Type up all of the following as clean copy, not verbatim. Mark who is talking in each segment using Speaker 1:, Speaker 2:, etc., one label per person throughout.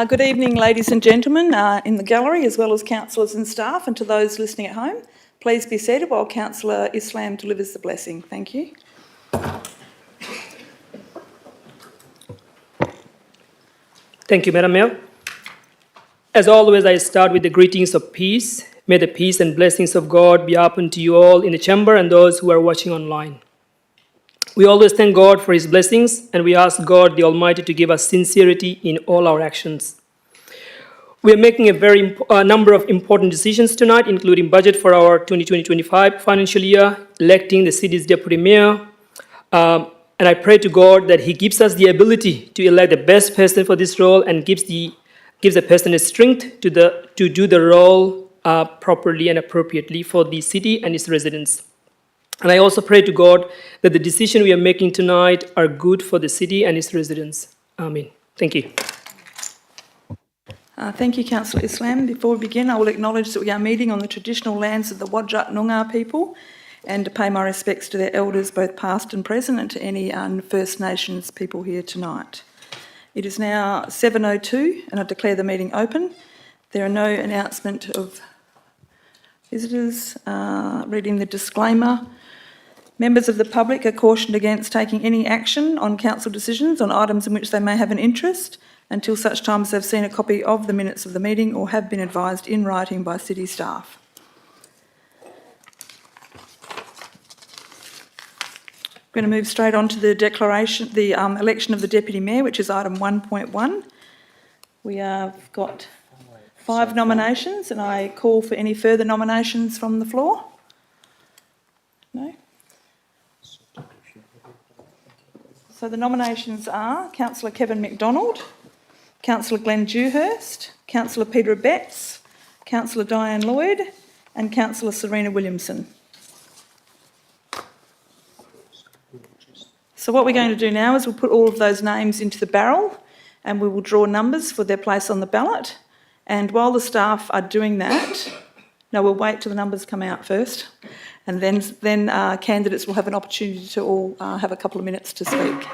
Speaker 1: Good evening, ladies and gentlemen in the gallery, as well as councillors and staff, and to those listening at home. Please be seated while Councillor Islam delivers the blessing. Thank you.
Speaker 2: Thank you, Madam Mayor. As always, I start with the greetings of peace. May the peace and blessings of God be upon to you all in the chamber and those who are watching online. We always thank God for His blessings, and we ask God the Almighty to give us sincerity in all our actions. We are making a number of important decisions tonight, including budget for our 2020-25 financial year, electing the city's deputy mayor, and I pray to God that He gives us the ability to elect the best person for this role and gives the person the strength to do the role properly and appropriately for the city and its residents. And I also pray to God that the decision we are making tonight are good for the city and its residents. Amen. Thank you.
Speaker 1: Thank you, Councillor Islam. Before we begin, I will acknowledge that we are meeting on the traditional lands of the Wadjuk Noongar people and to pay my respects to their elders, both past and present, and to any First Nations people here tonight. It is now 7:02 and I declare the meeting open. There are no announcement of visitors. Reading the disclaimer. Members of the public are cautioned against taking any action on council decisions on items in which they may have an interest until such time as they've seen a copy of the minutes of the meeting or have been advised in writing by city staff. We're going to move straight on to the election of the Deputy Mayor, which is item 1.1. We have got 5 nominations, and I call for any further nominations from the floor. No? So the nominations are Councillor Kevin McDonald, Councillor Glenn Dewhurst, Councillor Peter Betts, Councillor Diane Lloyd, and Councillor Serena Williamson. So what we're going to do now is we'll put all of those names into the barrel and we will draw numbers for their place on the ballot. And while the staff are doing that, no, we'll wait till the numbers come out first, and then candidates will have an opportunity to all have a couple of minutes to speak.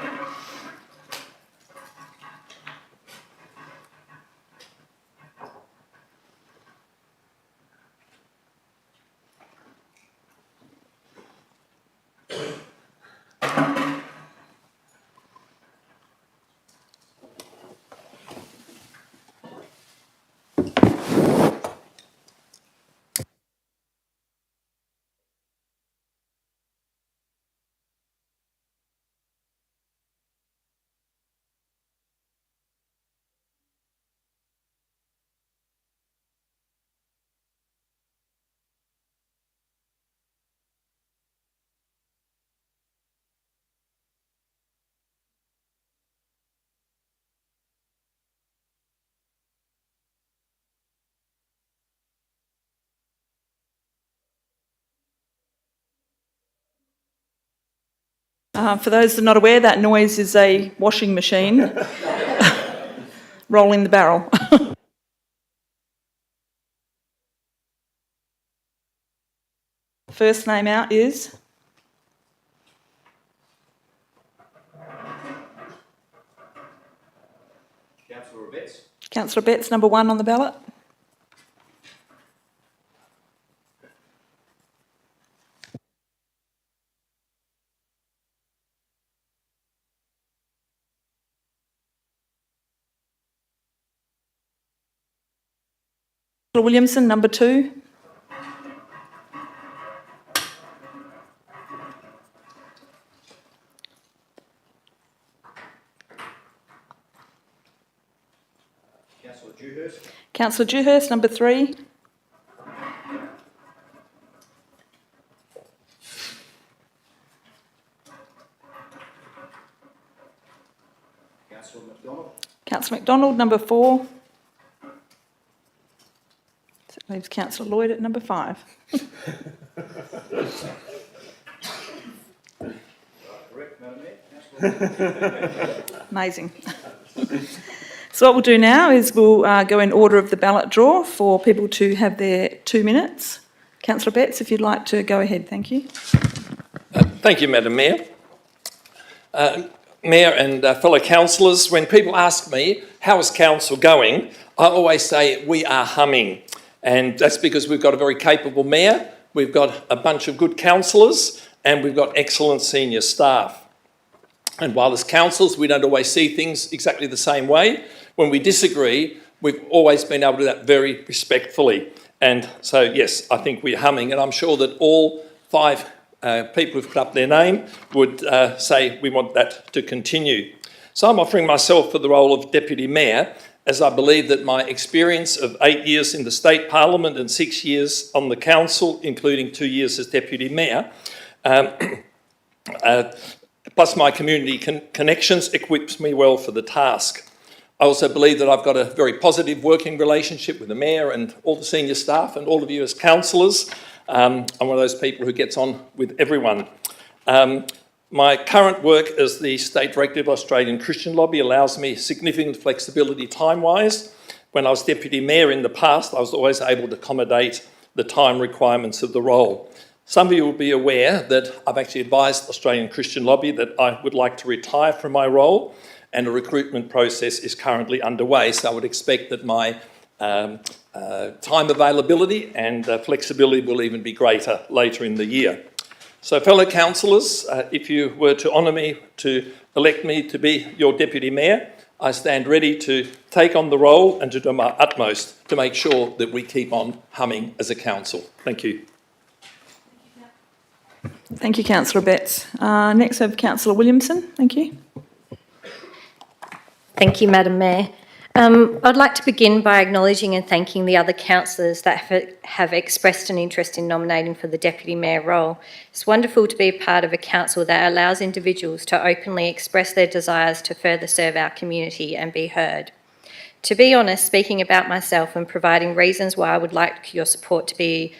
Speaker 1: For those that are not aware, that noise is a washing machine rolling the barrel. First name out is
Speaker 3: Councillor Betts.
Speaker 1: Councillor Betts, number 1 on the ballot. Councillor Williamson, number 2.
Speaker 3: Councillor Dewhurst.
Speaker 1: Councillor Dewhurst, number 3.
Speaker 3: Councillor McDonald.
Speaker 1: Councillor McDonald, number 4. So it leaves Councillor Lloyd at number 5.
Speaker 3: Correct, Madam Mayor.
Speaker 1: Amazing. So what we'll do now is we'll go in order of the ballot draw for people to have their 2 minutes. Councillor Betts, if you'd like to go ahead, thank you.
Speaker 4: Thank you, Madam Mayor. Mayor and fellow councillors, when people ask me, how is council going, I always say we are humming. And that's because we've got a very capable mayor, we've got a bunch of good councillors, and we've got excellent senior staff. And while as councillors we don't always see things exactly the same way, when we disagree, we've always been able to do that very respectfully. And so, yes, I think we're humming, and I'm sure that all 5 people who've put up their name would say we want that to continue. So I'm offering myself for the role of Deputy Mayor, as I believe that my experience of 8 years in the State Parliament and 6 years on the Council, including 2 years as Deputy Mayor, plus my community connections, equips me well for the task. I also believe that I've got a very positive working relationship with the Mayor and all the senior staff and all of you as councillors. I'm one of those people who gets on with everyone. My current work as the State Director of Australian Christian Lobby allows me significant flexibility time-wise. When I was Deputy Mayor in the past, I was always able to accommodate the time requirements of the role. Some of you will be aware that I've actually advised Australian Christian Lobby that I would like to retire from my role, and a recruitment process is currently underway, so I would expect that my time availability and flexibility will even be greater later in the year. So fellow councillors, if you were to honour me to elect me to be your Deputy Mayor, I stand ready to take on the role and to do my utmost to make sure that we keep on humming as a council. Thank you.
Speaker 1: Thank you, Councillor Betts. Next we have Councillor Williamson. Thank you.
Speaker 5: Thank you, Madam Mayor. I'd like to begin by acknowledging and thanking the other councillors that have expressed an interest in nominating for the Deputy Mayor role. It's wonderful to be a part of a council that allows individuals to openly express their desires to further serve our community and be heard. To be honest, speaking about myself and providing reasons why I would like your support to be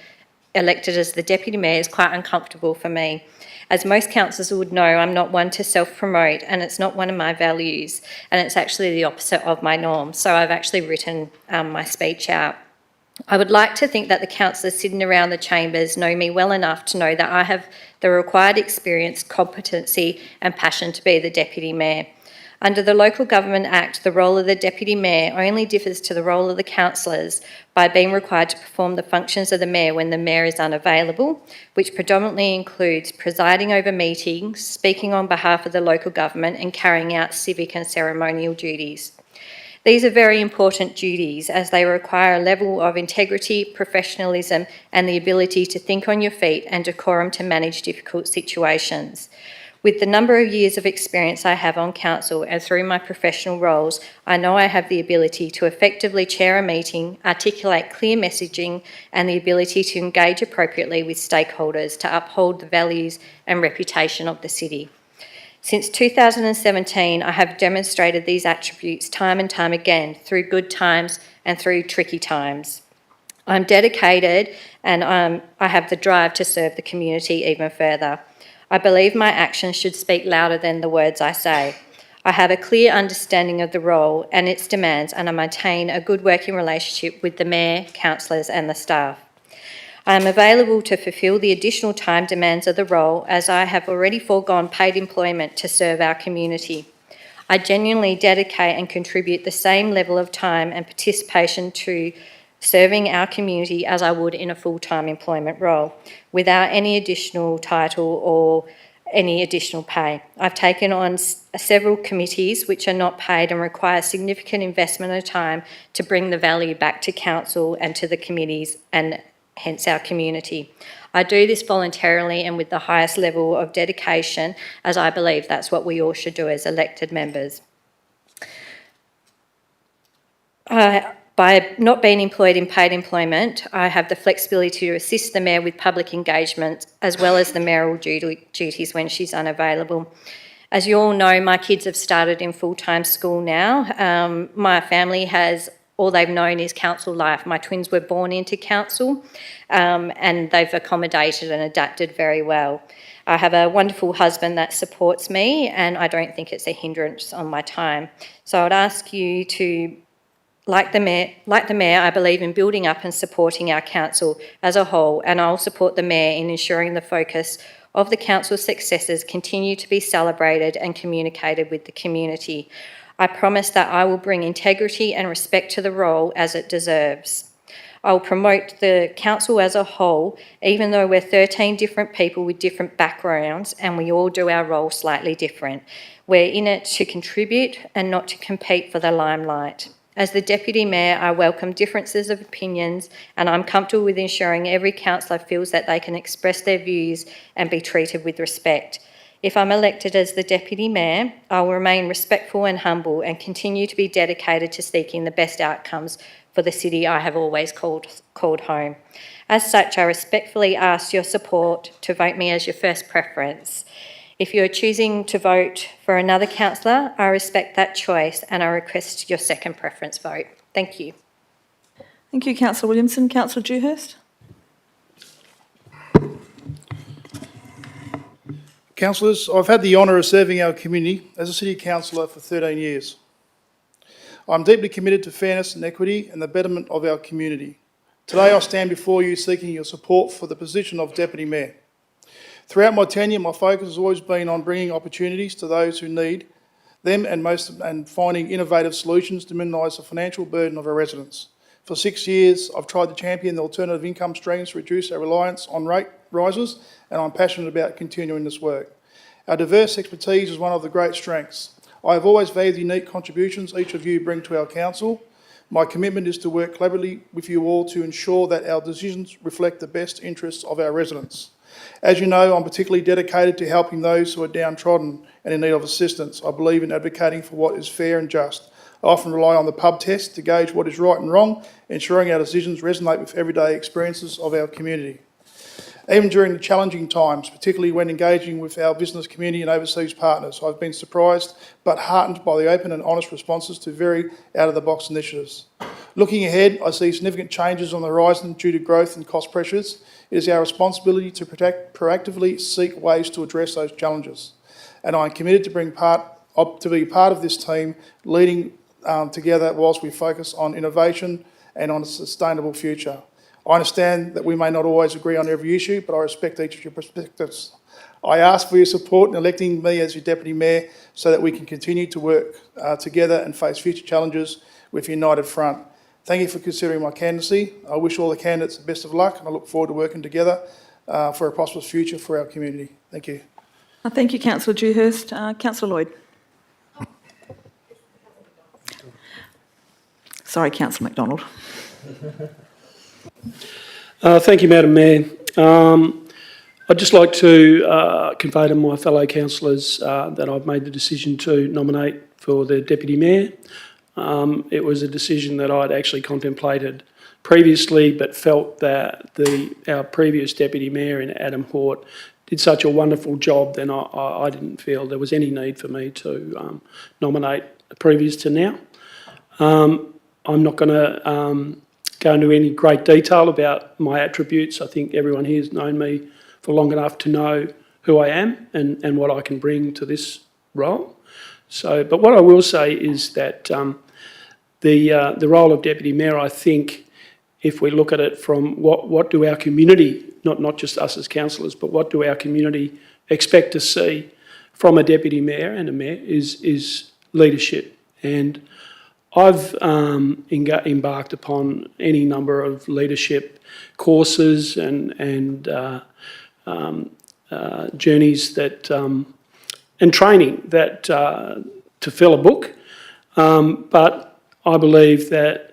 Speaker 5: elected as the Deputy Mayor is quite uncomfortable for me. As most councillors would know, I'm not one to self-promote, and it's not one of my values, and it's actually the opposite of my norm. So I've actually written my speech out. I would like to think that the councillors sitting around the chambers know me well enough to know that I have the required experience, competency and passion to be the Deputy Mayor. Under the Local Government Act, the role of the Deputy Mayor only differs to the role of the councillors by being required to perform the functions of the Mayor when the Mayor is unavailable, which predominantly includes presiding over meetings, speaking on behalf of the local government and carrying out civic and ceremonial duties. These are very important duties as they require a level of integrity, professionalism and the ability to think on your feet and decorum to manage difficult situations. With the number of years of experience I have on council and through my professional roles, I know I have the ability to effectively chair a meeting, articulate clear messaging and the ability to engage appropriately with stakeholders to uphold the values and reputation of the city. Since 2017, I have demonstrated these attributes time and time again through good times and through tricky times. I'm dedicated and I have the drive to serve the community even further. I believe my actions should speak louder than the words I say. I have a clear understanding of the role and its demands, and I maintain a good working relationship with the Mayor, councillors and the staff. I am available to fulfil the additional time demands of the role as I have already foregone paid employment to serve our community. I genuinely dedicate and contribute the same level of time and participation to serving our community as I would in a full-time employment role, without any additional title or any additional pay. I've taken on several committees which are not paid and require significant investment of time to bring the value back to council and to the committees and hence our community. I do this voluntarily and with the highest level of dedication, as I believe that's what we all should do as elected members. By not being employed in paid employment, I have the flexibility to assist the Mayor with public engagement as well as the mayoral duties when she's unavailable. As you all know, my kids have started in full-time school now. My family has, all they've known is council life. My twins were born into council and they've accommodated and adapted very well. I have a wonderful husband that supports me and I don't think it's a hindrance on my time. So I'd ask you to Like the Mayor, I believe in building up and supporting our council as a whole, and I'll support the Mayor in ensuring the focus of the council's successes continue to be celebrated and communicated with the community. I promise that I will bring integrity and respect to the role as it deserves. I will promote the council as a whole, even though we're 13 different people with different backgrounds and we all do our role slightly different. We're in it to contribute and not to compete for the limelight. As the Deputy Mayor, I welcome differences of opinions and I'm comfortable with ensuring every councillor feels that they can express their views and be treated with respect. If I'm elected as the Deputy Mayor, I will remain respectful and humble and continue to be dedicated to seeking the best outcomes for the city I have always called home. As such, I respectfully ask your support to vote me as your first preference. If you are choosing to vote for another councillor, I respect that choice and I request your second preference vote. Thank you.
Speaker 1: Thank you, Councillor Williamson. Councillor Dewhurst.
Speaker 6: Councillors, I've had the honour of serving our community as a City Councillor for 13 years. I'm deeply committed to fairness and equity and the betterment of our community. Today I stand before you seeking your support for the position of Deputy Mayor. Throughout my tenure, my focus has always been on bringing opportunities to those who need them and finding innovative solutions to minimise the financial burden of our residents. For 6 years, I've tried to champion the alternative income streams to reduce our reliance on rate rises, and I'm passionate about continuing this work. Our diverse expertise is one of the great strengths. I have always valued the unique contributions each of you bring to our council. My commitment is to work collaboratively with you all to ensure that our decisions reflect the best interests of our residents. As you know, I'm particularly dedicated to helping those who are downtrodden and in need of assistance. I believe in advocating for what is fair and just. I often rely on the pub test to gauge what is right and wrong, ensuring our decisions resonate with everyday experiences of our community. Even during the challenging times, particularly when engaging with our business community and overseas partners, I've been surprised but heartened by the open and honest responses to very out-of-the-box initiatives. Looking ahead, I see significant changes on the horizon due to growth and cost pressures. It is our responsibility to proactively seek ways to address those challenges. And I'm committed to be part of this team, leading together whilst we focus on innovation and on a sustainable future. I understand that we may not always agree on every issue, but I respect each of your perspectives. I ask for your support in electing me as your Deputy Mayor so that we can continue to work together and face future challenges with a united front. Thank you for considering my candidacy. I wish all the candidates the best of luck and I look forward to working together for a prosperous future for our community. Thank you.
Speaker 1: Thank you, Councillor Dewhurst. Councillor Lloyd. Sorry, Councillor McDonald.
Speaker 7: Thank you, Madam Mayor. I'd just like to convey to my fellow councillors that I've made the decision to nominate for the Deputy Mayor. It was a decision that I'd actually contemplated previously, but felt that our previous Deputy Mayor in Adam Hort did such a wonderful job, then I didn't feel there was any need for me to nominate previous to now. I'm not going to go into any great detail about my attributes. I think everyone here has known me for long enough to know who I am and what I can bring to this role. So, but what I will say is that the role of Deputy Mayor, I think, if we look at it from what do our community, not just us as councillors, but what do our community expect to see from a Deputy Mayor and a Mayor is leadership. And I've embarked upon any number of leadership courses and journeys that and training that to fill a book, but I believe that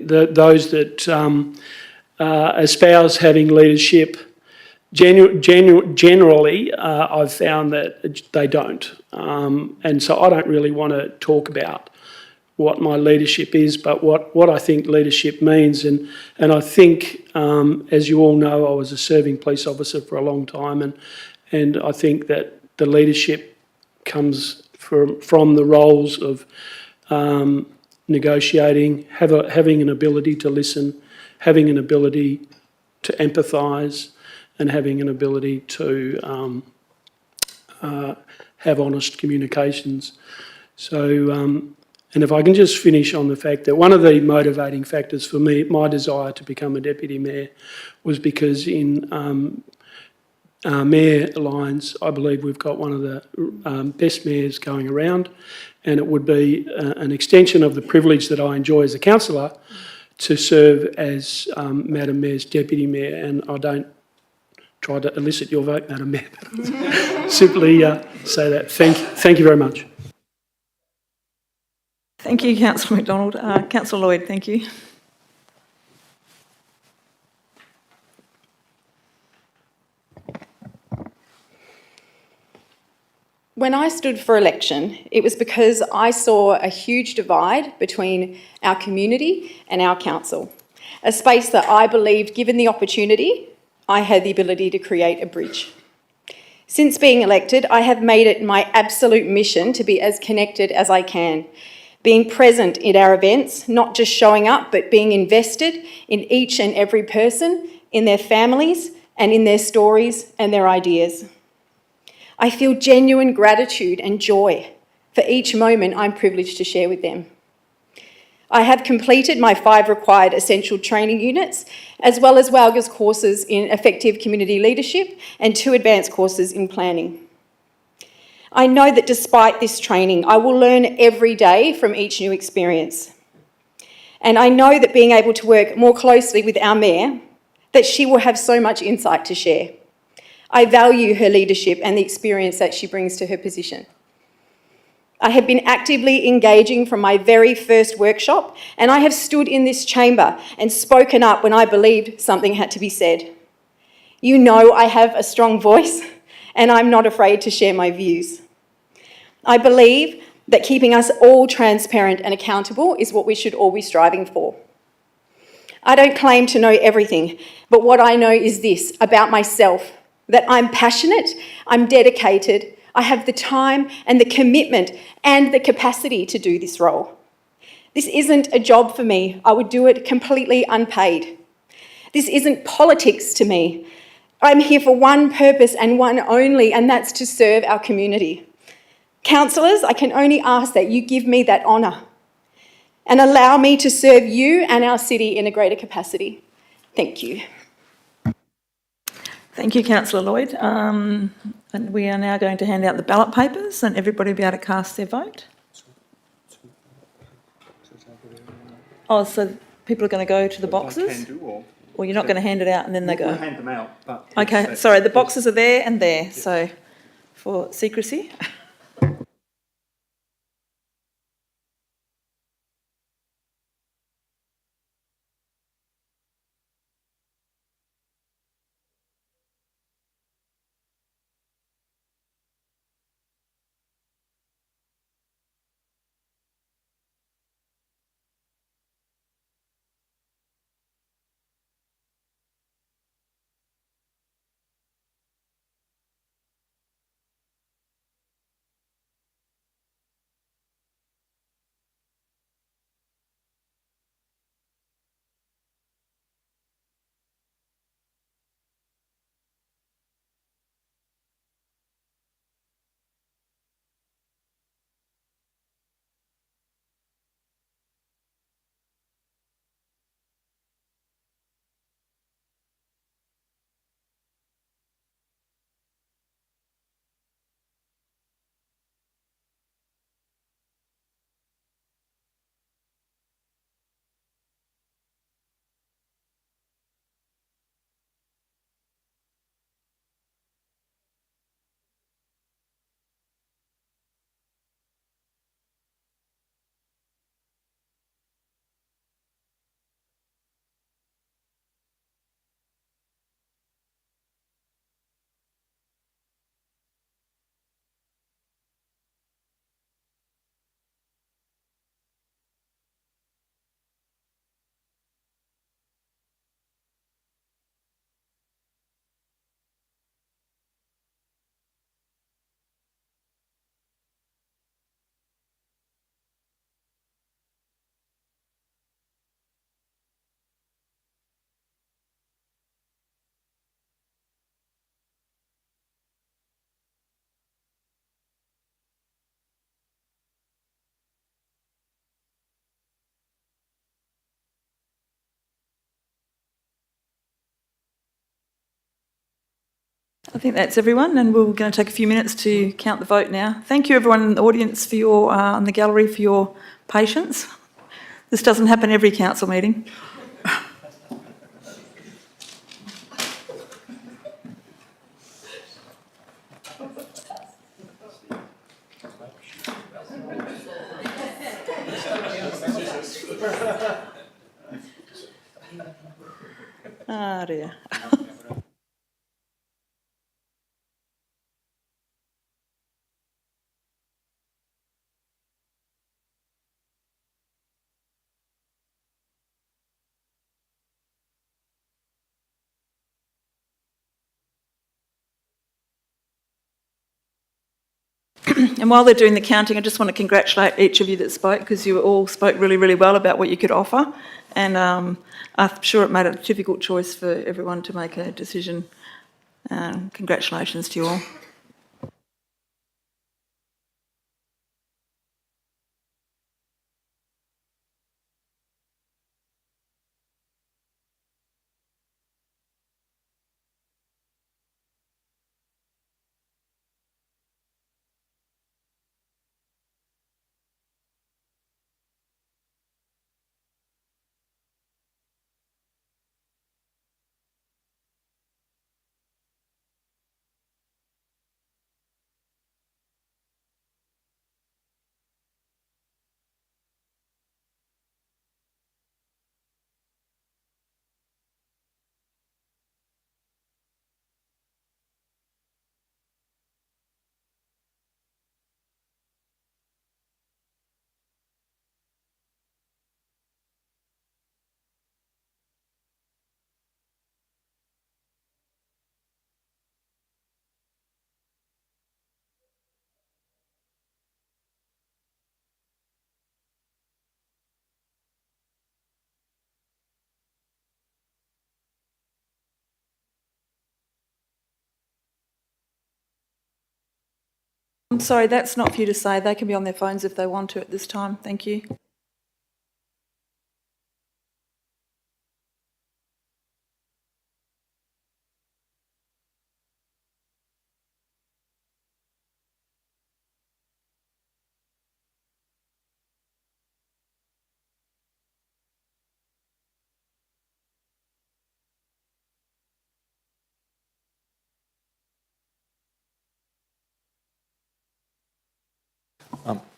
Speaker 7: those that espouse having leadership generally, I've found that they don't, and so I don't really want to talk about what my leadership is, but what I think leadership means. And I think, as you all know, I was a serving police officer for a long time, and I think that the leadership comes from the roles of negotiating, having an ability to listen, having an ability to empathise, and having an ability to have honest communications. So, and if I can just finish on the fact that one of the motivating factors for me, my desire to become a Deputy Mayor, was because in mayor lines, I believe we've got one of the best mayors going around, and it would be an extension of the privilege that I enjoy as a councillor to serve as Madam Mayor's deputy mayor. And I don't try to elicit your vote, Madam Mayor, but simply say that. Thank you very much.
Speaker 1: Thank you, Councillor McDonald. Councillor Lloyd, thank you.
Speaker 8: When I stood for election, it was because I saw a huge divide between our community and our council, a space that I believed, given the opportunity, I had the ability to create a bridge. Since being elected, I have made it my absolute mission to be as connected as I can, being present in our events, not just showing up, but being invested in each and every person, in their families, and in their stories and their ideas. I feel genuine gratitude and joy for each moment I'm privileged to share with them. I have completed my 5 required essential training units, as well as WALGA's courses in effective community leadership and 2 advanced courses in planning. I know that despite this training, I will learn every day from each new experience. And I know that being able to work more closely with our Mayor, that she will have so much insight to share. I value her leadership and the experience that she brings to her position. I have been actively engaging from my very first workshop, and I have stood in this chamber and spoken up when I believed something had to be said. You know I have a strong voice, and I'm not afraid to share my views. I believe that keeping us all transparent and accountable is what we should all be striving for. I don't claim to know everything, but what I know is this about myself, that I'm passionate, I'm dedicated, I have the time and the commitment and the capacity to do this role. This isn't a job for me. I would do it completely unpaid. This isn't politics to me. I'm here for one purpose and one only, and that's to serve our community. Councillors, I can only ask that you give me that honour and allow me to serve you and our city in a greater capacity. Thank you.
Speaker 1: Thank you, Councillor Lloyd. And we are now going to hand out the ballot papers and everybody will be able to cast their vote. Oh, so people are going to go to the boxes? Or you're not going to hand it out and then they go?
Speaker 3: We'll hand them out, but...
Speaker 1: Okay, sorry, the boxes are there and there, so for secrecy. I think that's everyone, and we're going to take a few minutes to count the vote now. Thank you, everyone in the audience for your, in the gallery for your patience. This doesn't happen every council meeting. Ah, dear. And while they're doing the counting, I just want to congratulate each of you that spoke, because you all spoke really, really well about what you could offer. And I'm sure it made a difficult choice for everyone to make a decision. Congratulations to you all. I'm sorry, that's not for you to say. They can be on their phones if they want to at this time. Thank you.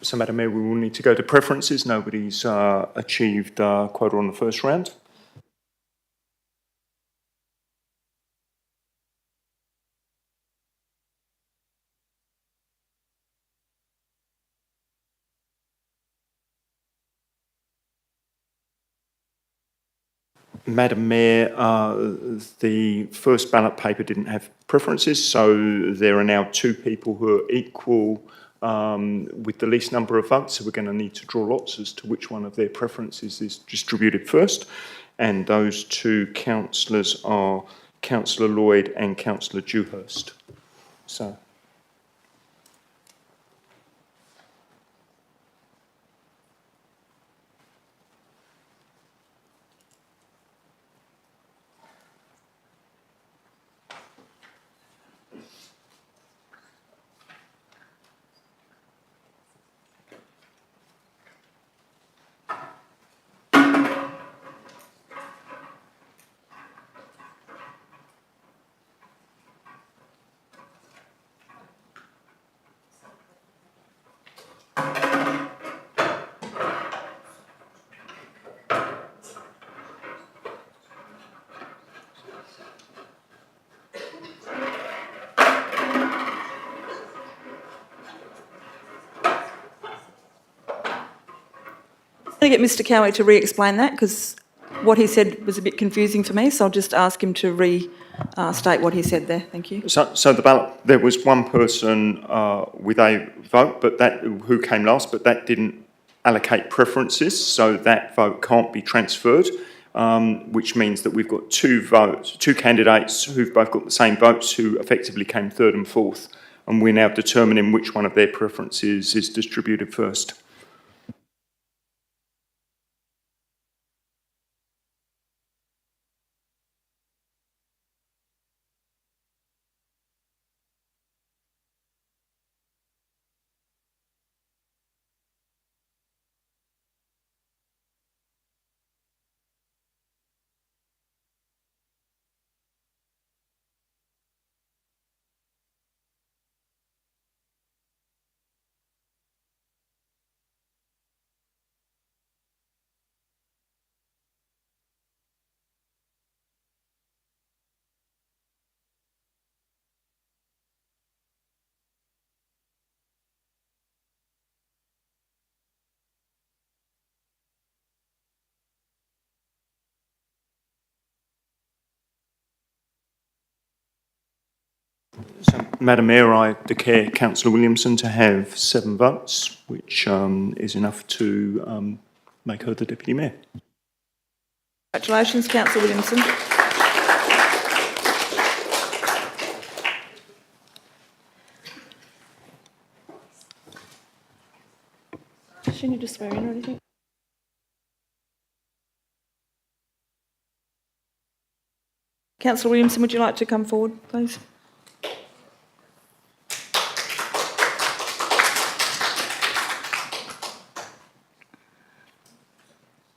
Speaker 9: So, Madam Mayor, we will need to go to preferences. Nobody's achieved quota on the first round. Madam Mayor, the first ballot paper didn't have preferences, so there are now two people who are equal with the least number of votes. So we're going to need to draw lots as to which one of their preferences is distributed first. And those two councillors are Councillor Lloyd and Councillor Dewhurst. So.
Speaker 1: I'm going to get Mr Cowie to re-explain that, because what he said was a bit confusing for me, so I'll just ask him to restate what he said there. Thank you.
Speaker 9: So the ballot, there was one person with a vote, but that who came last, but that didn't allocate preferences, so that vote can't be transferred, which means that we've got two candidates who've both got the same votes who effectively came third and fourth, and we're now determining which one of their preferences is distributed first. Madam Mayor, I declare Councillor Williamson to have 7 votes, which is enough to make her the Deputy Mayor.
Speaker 1: Congratulations, Councillor Williamson. Does she need to swear in or anything? Councillor Williamson, would you like to come forward, please?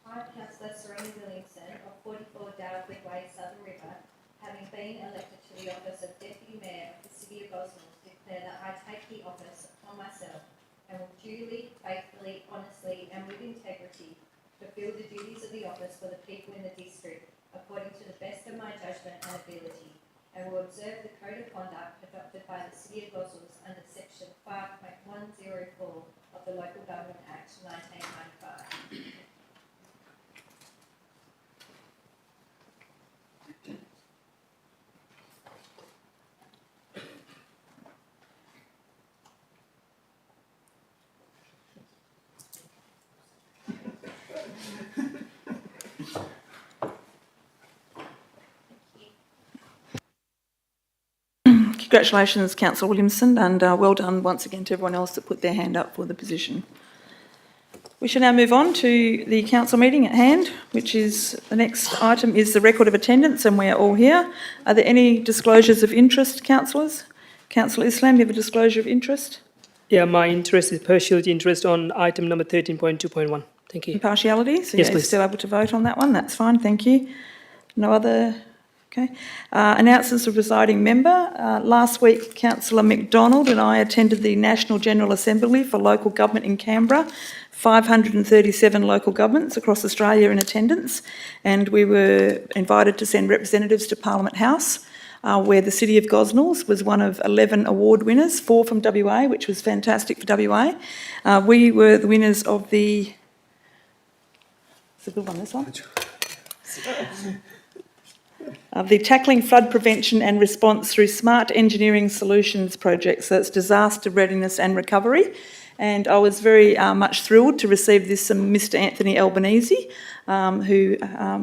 Speaker 5: I, Councillor Serena Williamson of 44 Darragh Way, Southern River, having been elected to the office of Deputy Mayor of the City of Gosnells, declare that I take the office upon myself and will duly, faithfully, honestly and with integrity fulfil the duties of the office for the people in the district according to the best of my judgment and ability, and will observe the Code of Conduct adopted by the City of Gosnells under Section 5.104 of the Local Government Act 1995.
Speaker 1: Congratulations, Councillor Williamson, and well done once again to everyone else that put their hand up for the position. We shall now move on to the council meeting at hand, which is, the next item is the record of attendance, and we're all here. Are there any disclosures of interest, councillors? Councillor Islam, you have a disclosure of interest?
Speaker 2: Yeah, my interest is partiality interest on item number 13.2.1. Thank you.
Speaker 1: Impartiality, so
Speaker 2: Yes,
Speaker 1: you're
Speaker 2: please.
Speaker 1: still able to vote on that one, that's fine, thank you. No other, okay. Announcements of presiding member. Last week, Councillor McDonald and I attended the National General Assembly for local government in Canberra. 537 local governments across Australia in attendance, and we were invited to send representatives to Parliament House, where the City of Gosnells was one of 11 award winners, 4 from WA, which was fantastic for WA. We were the winners of the... It's a good one, this one. The Tackling Flood Prevention and Response Through Smart Engineering Solutions project, so it's disaster readiness and recovery. And I was very much thrilled to receive this from Mr Anthony Albanese, who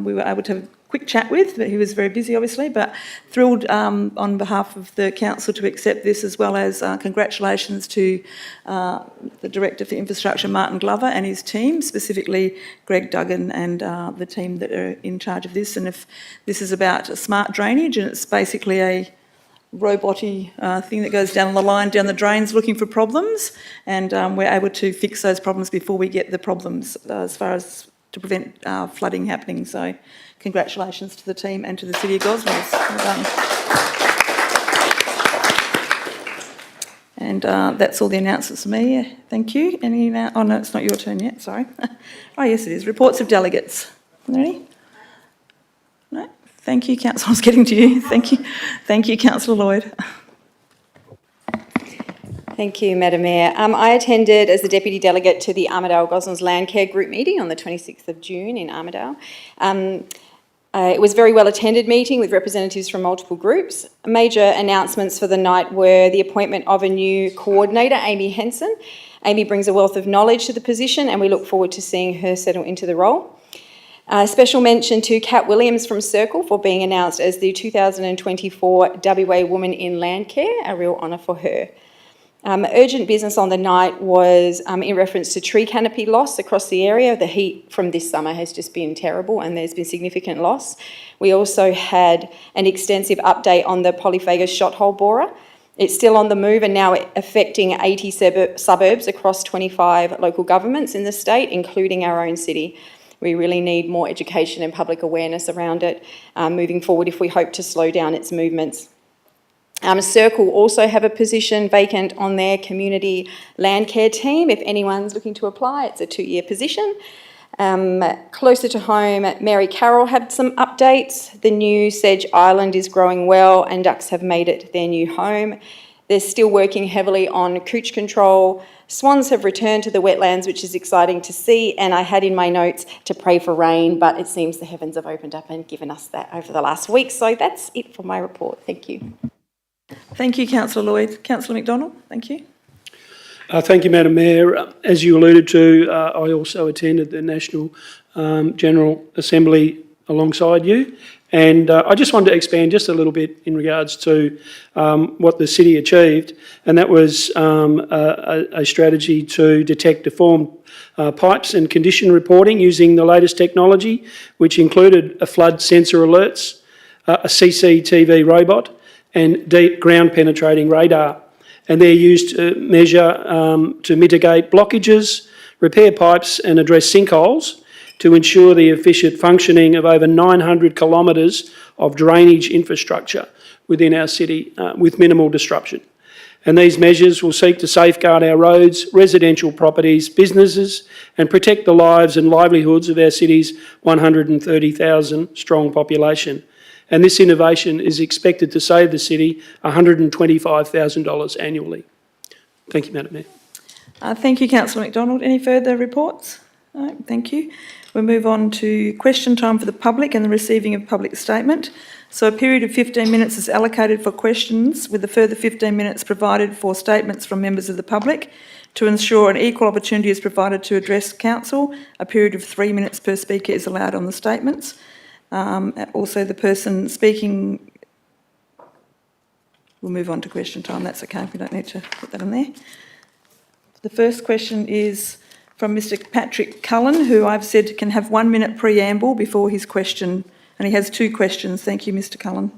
Speaker 1: we were able to have a quick chat with, but he was very busy obviously, but thrilled on behalf of the council to accept this, as well as congratulations to the Director for Infrastructure, Martin Glover, and his team, specifically Greg Duggan and the team that are in charge of this. And if this is about smart drainage, and it's basically a robot-y thing that goes down the line, down the drains looking for problems, and we're able to fix those problems before we get the problems as far as to prevent flooding happening. So congratulations to the team and to the City of Gosnells. Well done. And that's all the announcements for me. Thank you. Any oh no, it's not your turn yet, sorry. Oh yes it is. Reports of delegates. Are there any? No? Thank you, Councillor. I was getting to you. Thank you. Thank you, Councillor Lloyd.
Speaker 8: Thank you, Madam Mayor. I attended as the Deputy Delegate to the Armidale Gosnells Landcare Group meeting on the 26th of June in Armidale. It was a very well attended meeting with representatives from multiple groups. Major announcements for the night were the appointment of a new coordinator, Amy Henson. Amy brings a wealth of knowledge to the position, and we look forward to seeing her settle into the role. Special mention to Kat Williams from Circle for being announced as the 2024 WA Woman in Landcare, a real honour for her. Urgent business on the night was in reference to tree canopy loss across the area. The heat from this summer has just been terrible and there's been significant loss. We also had an extensive update on the polyphagous shot hole borer. It's still on the move and now affecting 80 suburbs across 25 local governments in the state, including our own city. We really need more education and public awareness around it moving forward if we hope to slow down its movements. Circle also have a position vacant on their community land care team. If anyone's looking to apply, it's a 2-year position. Closer to home, Mary Carroll had some updates. The new Sedge Island is growing well and ducks have made it their new home. They're still working heavily on cooch control. Swans have returned to the wetlands, which is exciting to see, and I had in my notes to pray for rain, but it seems the heavens have opened up and given us that over the last week. So that's it for my report. Thank you.
Speaker 1: Thank you, Councillor Lloyd. Councillor McDonald, thank you.
Speaker 7: Thank you, Madam Mayor. As you alluded to, I also attended the National General Assembly alongside you. And I just wanted to expand just a little bit in regards to what the city achieved, and that was a strategy to detect deformed pipes and condition reporting using the latest technology, which included a flood sensor alerts, a CCTV robot, and deep ground penetrating radar. And they're used to measure, to mitigate blockages, repair pipes and address sinkholes to ensure the efficient functioning of over 900 kilometres of drainage infrastructure within our city with minimal disruption. And these measures will seek to safeguard our roads, residential properties, businesses, and protect the lives and livelihoods of our city's 130,000 strong population. And this innovation is expected to save the city $125,000 annually. Thank you, Madam Mayor.
Speaker 1: Thank you, Councillor McDonald. Any further reports? No, thank you. We'll move on to question time for the public and the receiving of public statement. So a period of 15 minutes is allocated for questions, with a further 15 minutes provided for statements from members of the public. To ensure an equal opportunity is provided to address council, a period of 3 minutes per speaker is allowed on the statements. Also, the person speaking, we'll move on to question time, that's okay, we don't need to put that in there. The first question is from Mr Patrick Cullen, who I've said can have 1 minute preamble before his question, and he has 2 questions. Thank you, Mr Cullen.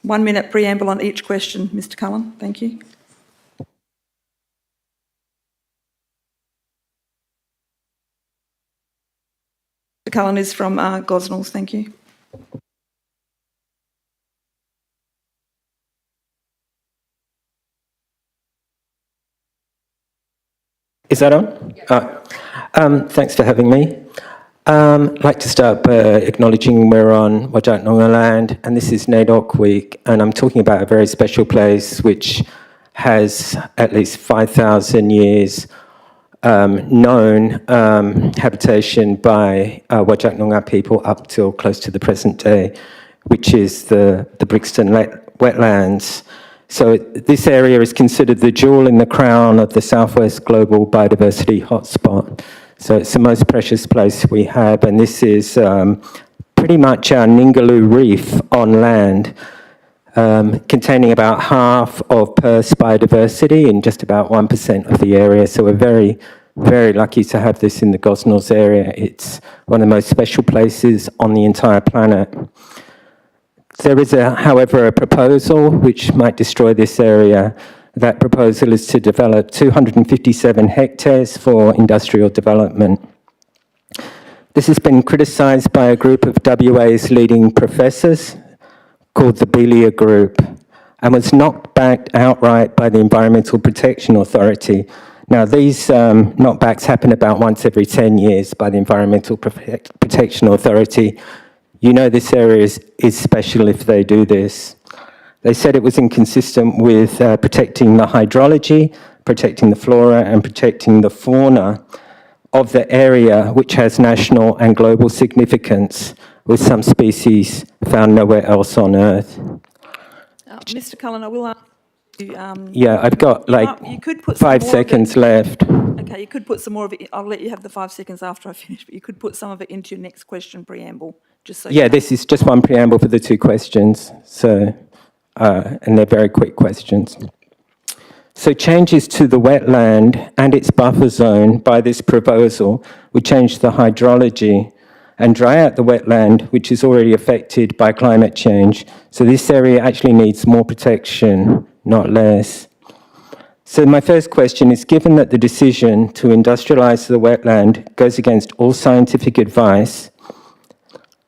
Speaker 1: 1 minute preamble on each question, Mr Cullen, thank you. Mr Cullen is from Gosnells, thank you.
Speaker 10: Is that on? Thanks for having me. I'd like to start by acknowledging we're on Wajak Noongar land, and this is NAIDOC Week, and I'm talking about a very special place which has at least 5,000 years known habitation by Wajak Noongar people up till close to the present day, which is the Brixton wetlands. So this area is considered the jewel in the crown of the Southwest Global Biodiversity Hotspot. So it's the most precious place we have, and this is pretty much our Ningaloo Reef on land, containing about half of Perth's biodiversity in just about 1% of the area. So we're very, very lucky to have this in the Gosnells area. It's one of the most special places on the entire planet. There is, however, a proposal which might destroy this area. That proposal is to develop 257 hectares for industrial development. This has been criticised by a group of WA's leading professors called the Belia Group, and was knocked back outright by the Environmental Protection Authority. Now, these knockbacks happen about once every 10 years by the Environmental Protection Authority. You know this area is special if they do this. They said it was inconsistent with protecting the hydrology, protecting the flora, and protecting the fauna of the area, which has national and global significance, with some species found nowhere else on Earth.
Speaker 1: Mr Cullen, I will ask you...
Speaker 10: yeah, I've got like
Speaker 1: you could put
Speaker 10: 5 seconds left.
Speaker 1: Okay, you could put some more of it... I'll let you have the 5 seconds after I finish, but you could put some of it into your next question preamble, just so...
Speaker 10: Yeah, this is just one preamble for the 2 questions, so, and they're very quick questions. So changes to the wetland and its buffer zone by this proposal would change the hydrology and dry out the wetland, which is already affected by climate change. So this area actually needs more protection, not less. So my first question is, given that the decision to industrialise the wetland goes against all scientific advice,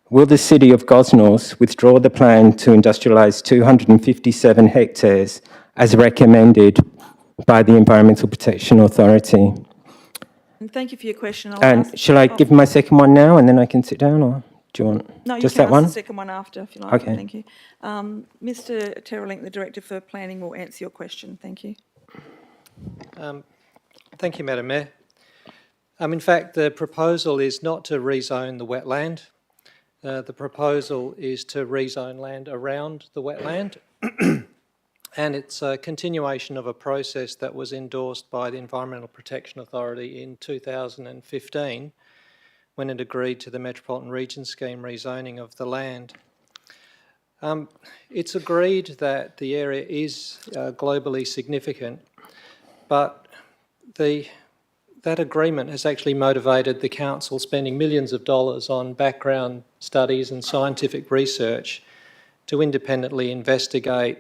Speaker 10: will the City of Gosnells withdraw the plan to industrialise 257 hectares as recommended by the Environmental Protection Authority?
Speaker 1: And thank you for your question.
Speaker 10: And shall I give my second one now and then I can sit down, or do you want
Speaker 1: No, you
Speaker 10: just
Speaker 1: can
Speaker 10: that
Speaker 1: ask
Speaker 10: one?
Speaker 1: the second one after, if you like.
Speaker 10: Okay.
Speaker 1: Thank you. Mr Terrelink, the Director for Planning, will answer your question. Thank you.
Speaker 11: Thank you, Madam Mayor. In fact, the proposal is not to rezone the wetland. The proposal is to rezone land around the wetland. and it's a continuation of a process that was endorsed by the Environmental Protection Authority in 2015 when it agreed to the Metropolitan Region Scheme rezoning of the land. It's agreed that the area is globally significant, but that agreement has actually motivated the council spending millions of dollars on background studies and scientific research to independently investigate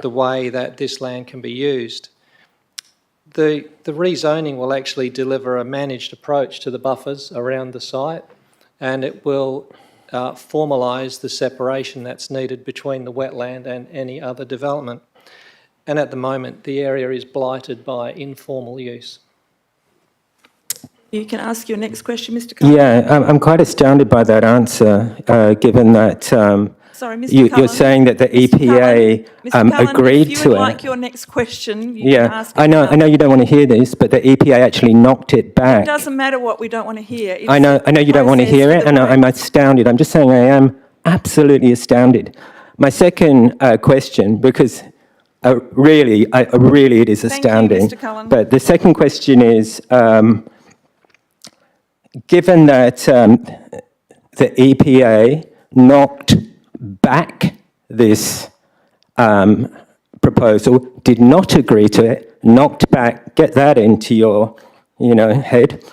Speaker 11: the way that this land can be used. The rezoning will actually deliver a managed approach to the buffers around the site, and it will formalise the separation that's needed between the wetland and any other development. And at the moment, the area is blighted by informal use.
Speaker 1: You can ask your next question, Mr. Cullen.
Speaker 10: Yeah, I'm quite astounded by that answer, given that
Speaker 1: Sorry, Mr. Cullen.
Speaker 10: you're saying that the EPA
Speaker 1: Mr. Cullen,
Speaker 10: agreed
Speaker 1: if you
Speaker 10: to
Speaker 1: would
Speaker 10: it.
Speaker 1: like your next question, you can
Speaker 10: Yeah,
Speaker 1: ask it
Speaker 10: I know
Speaker 1: now.
Speaker 10: you don't want to hear this, but the EPA actually knocked it back.
Speaker 1: It doesn't matter what we don't want to hear. It's
Speaker 10: I know you don't want to
Speaker 1: process
Speaker 10: hear
Speaker 1: for
Speaker 10: it,
Speaker 1: the
Speaker 10: and I'm
Speaker 1: vote.
Speaker 10: astounded. I'm just saying I am absolutely astounded. My second question, because really it is
Speaker 1: Thank you,
Speaker 10: astounding.
Speaker 1: Mr. Cullen.
Speaker 10: But the second question is, given that the EPA knocked back this proposal, did not agree to it, knocked back, get that into your head,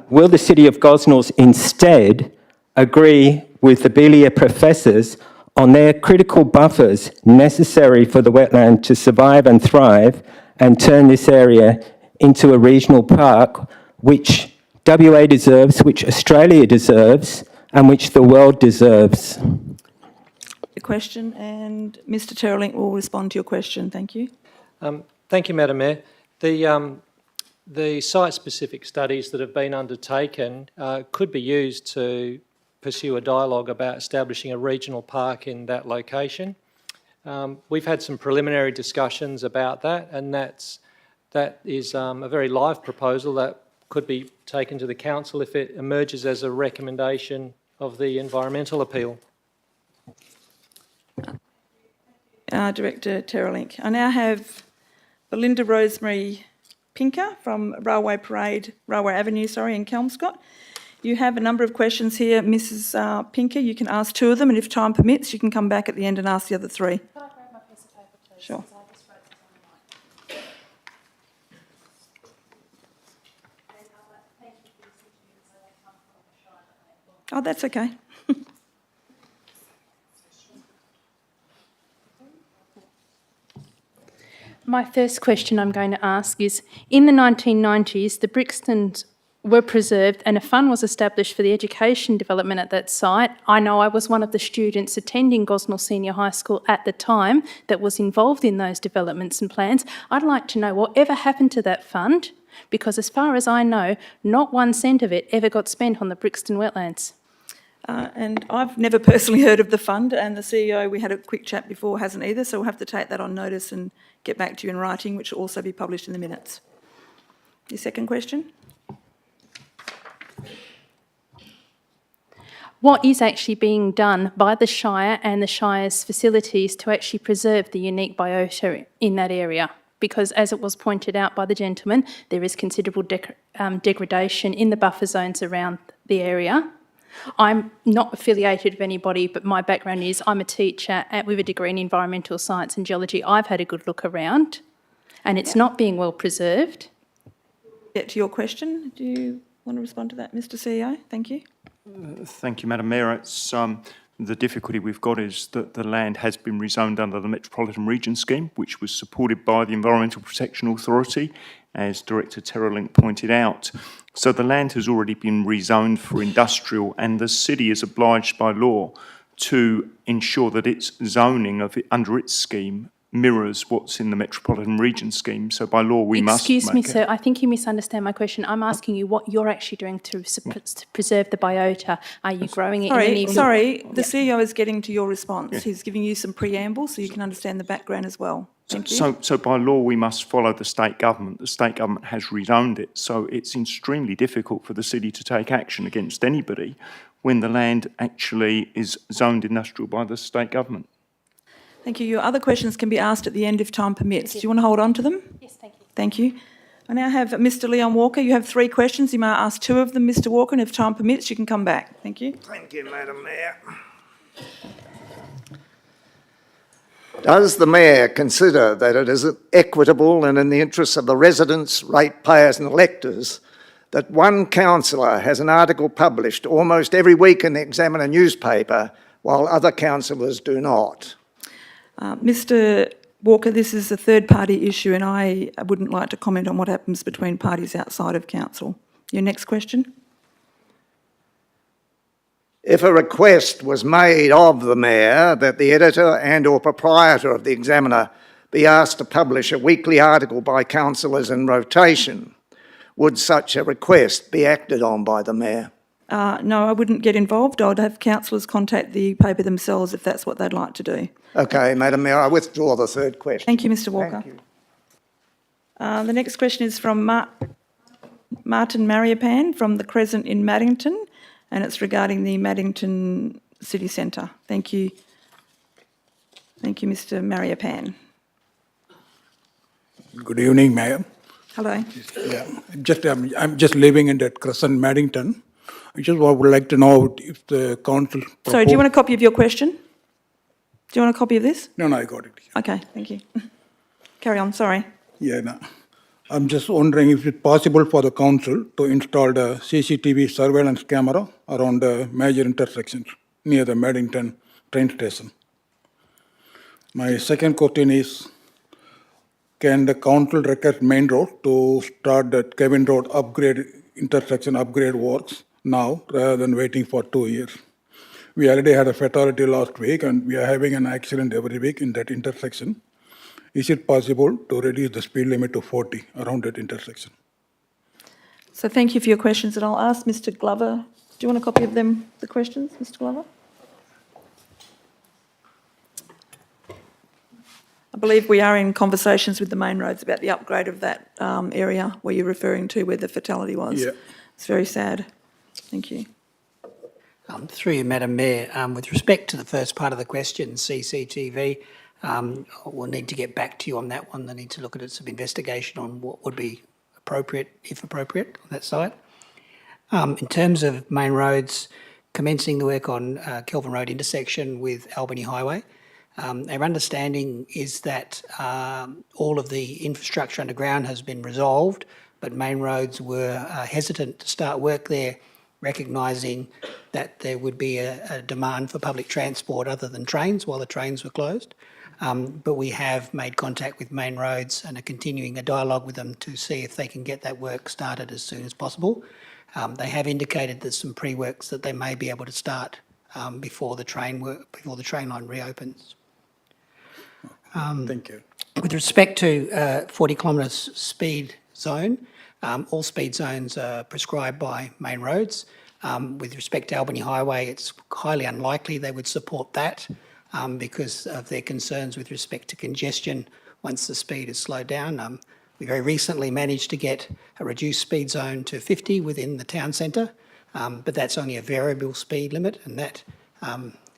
Speaker 10: will the City of Gosnells instead agree with the Belia professors on their critical buffers necessary for the wetland to survive and thrive and turn this area into a regional park which WA deserves, which Australia deserves, and which the world deserves?
Speaker 1: The question, and Mr. Terrelink will respond to your question. Thank you.
Speaker 11: Thank you, Madam Mayor. The site-specific studies that have been undertaken could be used to pursue a dialogue about establishing a regional park in that location. We've had some preliminary discussions about that, and that is a very live proposal that could be taken to the council if it emerges as a recommendation of the environmental appeal.
Speaker 1: Director Terrelink. I now have Belinda Rosemary Pinker from Railway Avenue, in Kelmscott. You have a number of questions here, Mrs. Pinker. You can ask two of them, and if time permits, you can come back at the end and ask the other three.
Speaker 12: Can I grab my piece of paper, please?
Speaker 1: Sure.
Speaker 12: Because I just wrote this on the mic. And I'd like to thank you for listening to me because I come from a shire that I
Speaker 1: Oh, that's okay.
Speaker 12: My first question I'm going to ask is, in the 1990s, the Brixtons were preserved and a fund was established for the education development at that site. I know I was one of the students attending Gosnells Senior High School at the time that was involved in those developments and plans. I'd like to know whatever happened to that fund, because as far as I know, not 1 cent of it ever got spent on the Brixton wetlands.
Speaker 1: And I've never personally heard of the fund, and the CEO, we had a quick chat before, hasn't either, so we'll have to take that on notice and get back to you in writing, which will also be published in the minutes. Your second question?
Speaker 12: What is actually being done by the Shire and the Shire's facilities to actually preserve the unique biota in that area? Because as it was pointed out by the gentleman, there is considerable degradation in the buffer zones around the area. I'm not affiliated with anybody, but my background is I'm a teacher with a degree in environmental science and geology. I've had a good look around, and it's not being well preserved.
Speaker 1: Get to your question. Do you want to respond to that, Mr. CEO? Thank you.
Speaker 9: Thank you, Madam Mayor. The difficulty we've got is that the land has been rezoned under the Metropolitan Region Scheme, which was supported by the Environmental Protection Authority, as Director Terrelink pointed out. So the land has already been rezoned for industrial, and the city is obliged by law to ensure that its zoning under its scheme mirrors what's in the Metropolitan Region Scheme. So by law, we must
Speaker 12: Excuse me, sir, I think you misunderstand my question. I'm asking you what you're actually doing to preserve the biota. Are you growing it in any...
Speaker 1: Sorry, the CEO is getting to your response. He's giving you some preamble so you can understand the background as well. Thank you.
Speaker 9: So by law, we must follow the state government. The state government has rezoned it, so it's extremely difficult for the city to take action against anybody when the land actually is zoned industrial by the state government.
Speaker 1: Thank you. Your other questions can be asked at the end if time permits. Do you want to hold on to them?
Speaker 12: Yes, thank you.
Speaker 1: Thank you. I now have Mr Leon Walker. You have 3 questions. You may ask 2 of them, Mr Walker, and if time permits, you can come back. Thank you.
Speaker 13: Thank you, Madam Mayor. Does the Mayor consider that it is equitable and in the interests of the residents, ratepayers and electors that one councillor has an article published almost every week in the Examiner newspaper while other councillors do not?
Speaker 1: Mr Walker, this is a third-party issue and I wouldn't like to comment on what happens between parties outside of council. Your next question?
Speaker 13: If a request was made of the Mayor that the editor and or proprietor of the Examiner be asked to publish a weekly article by councillors in rotation, would such a request be acted on by the Mayor?
Speaker 1: No, I wouldn't get involved. I'd have councillors contact the paper themselves if that's what they'd like to do.
Speaker 13: Okay, Madam Mayor, I withdraw the third question.
Speaker 1: Thank you, Mr Walker.
Speaker 13: Thank you.
Speaker 1: The next question is from Martin Mariapan from the Crescent in Maddington, and it's regarding the Maddington City Centre. Thank you. Thank you, Mr Mariapan.
Speaker 14: Good evening, Mayor.
Speaker 1: Hello.
Speaker 14: Yeah, I'm just living in that Crescent, Maddington. I just would like to know if the council.
Speaker 1: Sorry, do you want a copy of your question? Do you want a copy of this?
Speaker 14: No, I got it.
Speaker 1: Okay, thank you. Carry on, sorry.
Speaker 14: Yeah, no. I'm just wondering if it's possible for the council to install the CCTV surveillance camera around the major intersections near the Maddington train station. My second question is, can the council request Main Road to start that Kevin Road intersection upgrade works now rather than waiting for 2 years? We already had a fatality last week and we are having an accident every week in that intersection. Is it possible to reduce the speed limit to 40 around that intersection?
Speaker 1: So thank you for your questions, and I'll ask Mr Glover. Do you want a copy of them, the questions, Mr Glover? I believe we are in conversations with the Main Roads about the upgrade of that area where you're referring to where the fatality was.
Speaker 14: Yeah.
Speaker 1: It's very sad. Thank you.
Speaker 15: Through you, Madam Mayor, with respect to the first part of the question, CCTV, we'll need to get back to you on that one. They need to look at some investigation on what would be appropriate, if appropriate, on that side. In terms of Main Roads, commencing the work on Kelvin Road intersection with Albany Highway, our understanding is that all of the infrastructure underground has been resolved, but Main Roads were hesitant to start work there, recognising that there would be a demand for public transport other than trains while the trains were closed. But we have made contact with Main Roads and are continuing a dialogue with them to see if they can get that work started as soon as possible. They have indicated there's some pre-works that they may be able to start before the train line reopens.
Speaker 14: Thank you.
Speaker 15: With respect to 40 kilometres speed zone, all speed zones are prescribed by Main Roads. With respect to Albany Highway, it's highly unlikely they would support that because of their concerns with respect to congestion once the speed is slowed down. We very recently managed to get a reduced speed zone to 50 within the town centre, but that's only a variable speed limit, and that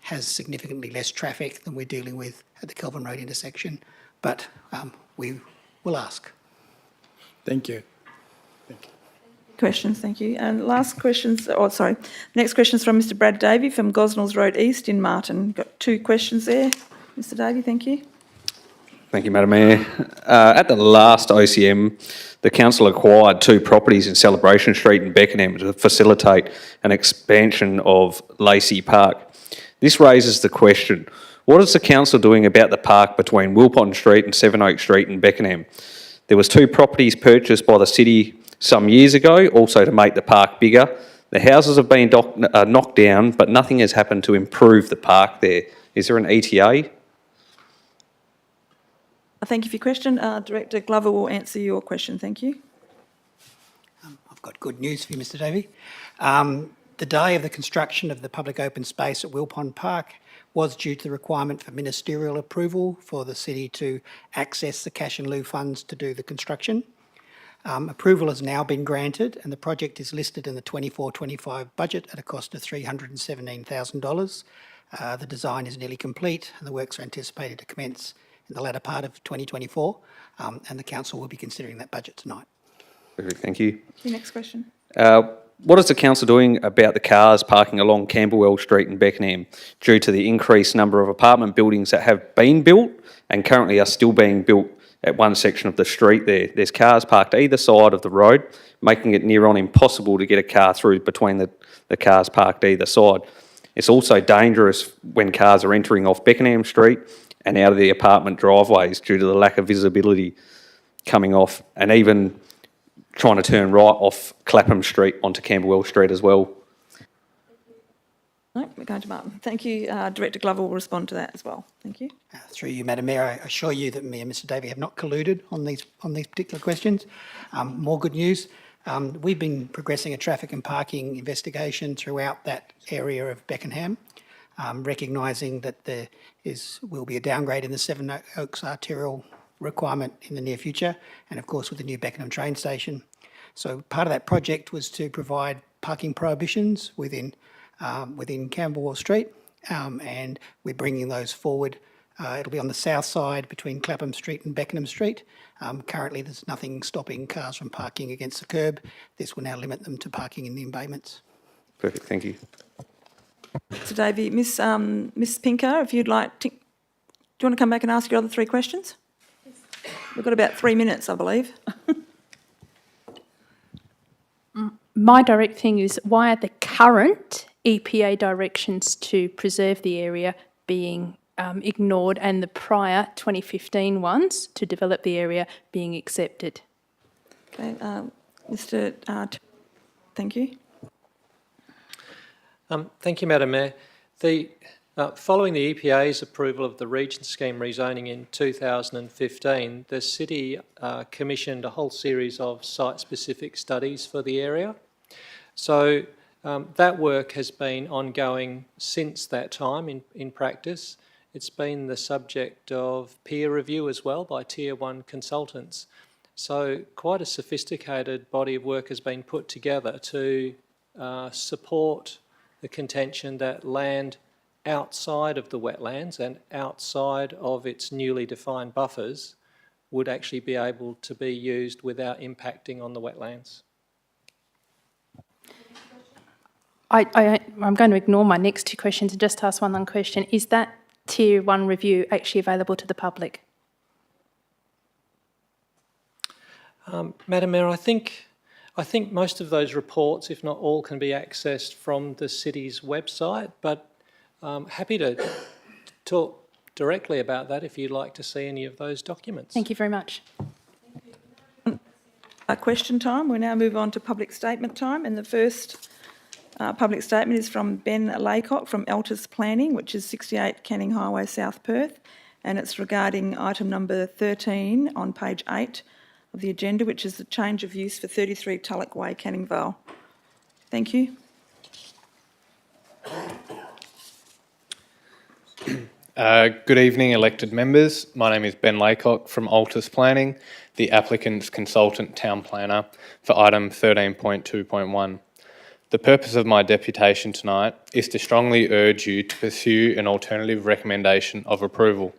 Speaker 15: has significantly less traffic than we're dealing with at the Kelvin Road intersection. But we will ask.
Speaker 14: Thank you.
Speaker 1: Questions, thank you. And next question is from Mr Brad Davey from Gosnells Road East in Martin. Got 2 questions there. Mr Davey, thank you.
Speaker 16: Thank you, Madam Mayor. At the last OCM, the council acquired 2 properties in Celebration Street and Beckenham to facilitate an expansion of Lacey Park. This raises the question, what is the council doing about the park between Wilpon Street and Sevenoaks Street in Beckenham? There was 2 properties purchased by the city some years ago, also to make the park bigger. The houses have been knocked down, but nothing has happened to improve the park there. Is there an ETA?
Speaker 1: Thank you for your question. Director Glover will answer your question. Thank you.
Speaker 15: I've got good news for you, Mr Davey. The day of the construction of the public open space at Wilpon Park was due to the requirement for ministerial approval for the city to access the cash in lieu funds to do the construction. Approval has now been granted and the project is listed in the 24-25 budget at a cost of $317,000. The design is nearly complete and the works are anticipated to commence in the latter part of 2024, and the council will be considering that budget tonight.
Speaker 16: Perfect, thank you.
Speaker 1: Next question.
Speaker 16: What is the council doing about the cars parking along Camberwell Street in Beckenham due to the increased number of apartment buildings that have been built and currently are still being built at one section of the street there? There's cars parked either side of the road, making it near on impossible to get a car through between the cars parked either side. It's also dangerous when cars are entering off Beckenham Street and out of the apartment driveways due to the lack of visibility coming off, and even trying to turn right off Clapham Street onto Camberwell Street as well.
Speaker 1: No, we're going to Martin. Thank you. Director Glover will respond to that as well. Thank you.
Speaker 15: Through you, Madam Mayor, I assure you that me and Mr Davey have not colluded on these particular questions. More good news. We've been progressing a traffic and parking investigation throughout that area of Beckenham, recognising that there will be a downgrade in the Seven Oaks arterial requirement in the near future, and of course with the new Beckenham train station. So part of that project was to provide parking prohibitions within Camberwell Street, and we're bringing those forward. It'll be on the south side between Clapham Street and Beckenham Street. Currently there's nothing stopping cars from parking against the curb. This will now limit them to parking in the embayments.
Speaker 16: Perfect, thank you.
Speaker 1: So Davey, Miss Pinker, if you'd like to, do you want to come back and ask your other three questions? We've got about 3 minutes, I believe.
Speaker 12: My direct thing is, why are the current EPA directions to preserve the area being ignored and the prior 2015 ones to develop the area being accepted?
Speaker 1: Okay, thank you.
Speaker 11: Thank you, Madam Mayor. Following the EPA's approval of the region scheme rezoning in 2015, the City commissioned a whole series of site-specific studies for the area. So that work has been ongoing since that time in practice. It's been the subject of peer review as well by Tier 1 consultants. So quite a sophisticated body of work has been put together to support the contention that land outside of the wetlands and outside of its newly defined buffers would actually be able to be used without impacting on the wetlands.
Speaker 12: I'm going to ignore my next two questions and just ask one question. Is that Tier 1 review actually available to the public?
Speaker 11: Madam Mayor, I think most of those reports, if not all, can be accessed from the City's website, but happy to talk directly about that if you'd like to see any of those documents.
Speaker 12: Thank you very much.
Speaker 1: Question time. We now move on to public statement time, and the first public statement is from Ben Laycock from Altus Planning, which is 68 Canning Highway, South Perth, and it's regarding item number 13 on page 8 of the agenda, which is the change of use for 33 Tulloch Way, Canning Vale. Thank you.
Speaker 17: Good evening, elected members. My name is Ben Laycock from Altus Planning, the applicant's consultant town planner for item 13.2.1. The purpose of my deputation tonight is to strongly urge you to pursue an alternative recommendation of approval.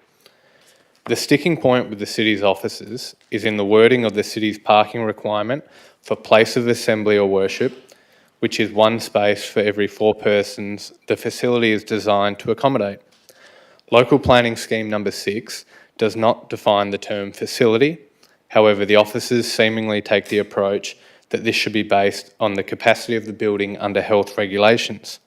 Speaker 17: The sticking point with the City's officers is in the wording of the City's parking requirement for place of assembly or worship, which is one space for every 4 persons the facility is designed to accommodate. Local Planning Scheme number 6 does not define the term facility. However, the officers seemingly take the approach that this should be based on the capacity of the building under health regulations.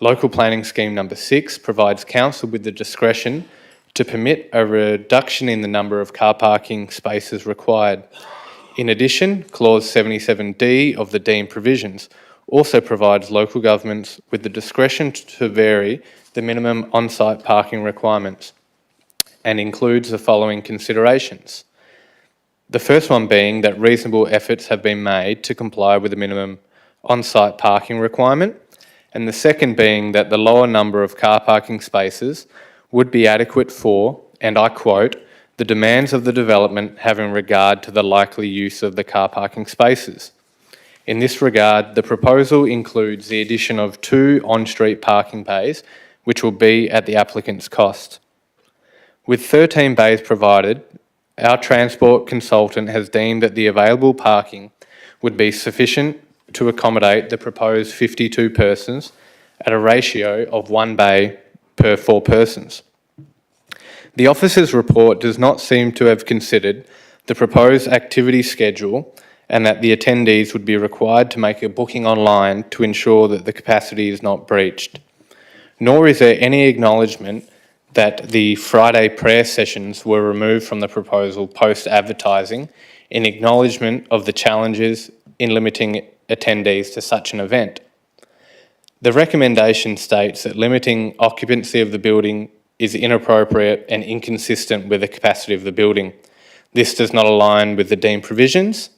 Speaker 17: Local Planning Scheme number 6 provides council with the discretion to permit a reduction in the number of car parking spaces required. In addition, Clause 77D of the deemed provisions also provides local governments with the discretion to vary the minimum on-site parking requirements and includes the following considerations. The first one being that reasonable efforts have been made to comply with the minimum on-site parking requirement, and the second being that the lower number of car parking spaces would be adequate for, and I quote, the demands of the development having regard to the likely use of the car parking spaces. In this regard, the proposal includes the addition of 2 on-street parking bays which will be at the applicant's cost. With 13 bays provided, our transport consultant has deemed that the available parking would be sufficient to accommodate the proposed 52 persons at a ratio of 1 bay per 4 persons. The officer's report does not seem to have considered the proposed activity schedule and that the attendees would be required to make a booking online to ensure that the capacity is not breached. Nor is there any acknowledgement that the Friday prayer sessions were removed from the proposal post-advertising in acknowledgement of the challenges in limiting attendees to such an event. The recommendation states that limiting occupancy of the building is inappropriate and inconsistent with the capacity of the building. This does not align with the deemed provisions.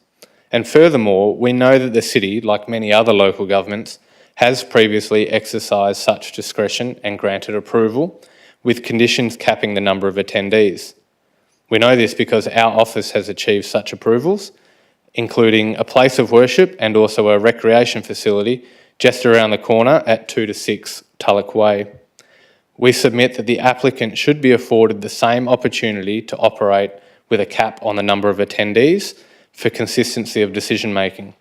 Speaker 17: And furthermore, we know that the city, like many other local governments, has previously exercised such discretion and granted approval, with conditions capping the number of attendees. We know this because our office has achieved such approvals, including a place of worship and also a recreation facility just around the corner at 2 to 6 Tulloch Way. We submit that the applicant should be afforded the same opportunity to operate with a cap on the number of attendees for consistency of decision making.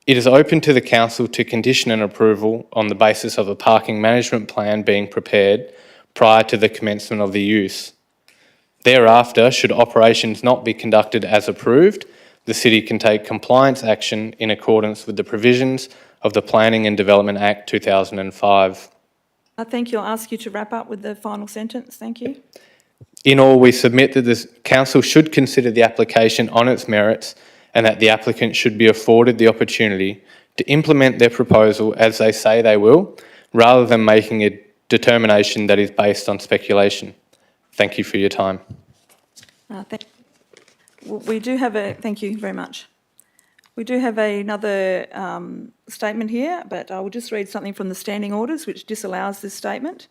Speaker 17: It is open to the council to condition an approval on the basis of a parking management plan being prepared prior to the commencement of the use. Thereafter, should operations not be conducted as approved, the city can take compliance action in accordance with the provisions of the Planning and Development Act 2005.
Speaker 1: Thank you. I'll ask you to wrap up with the final sentence. Thank you.
Speaker 17: In all, we submit that the council should consider the application on its merits and that the applicant should be afforded the opportunity to implement their proposal as they say they will, rather than making a determination that is based on speculation. Thank you for your time.
Speaker 1: We do have thank you very much. We do have another statement here, but I will just read something from the standing orders which disallows this statement.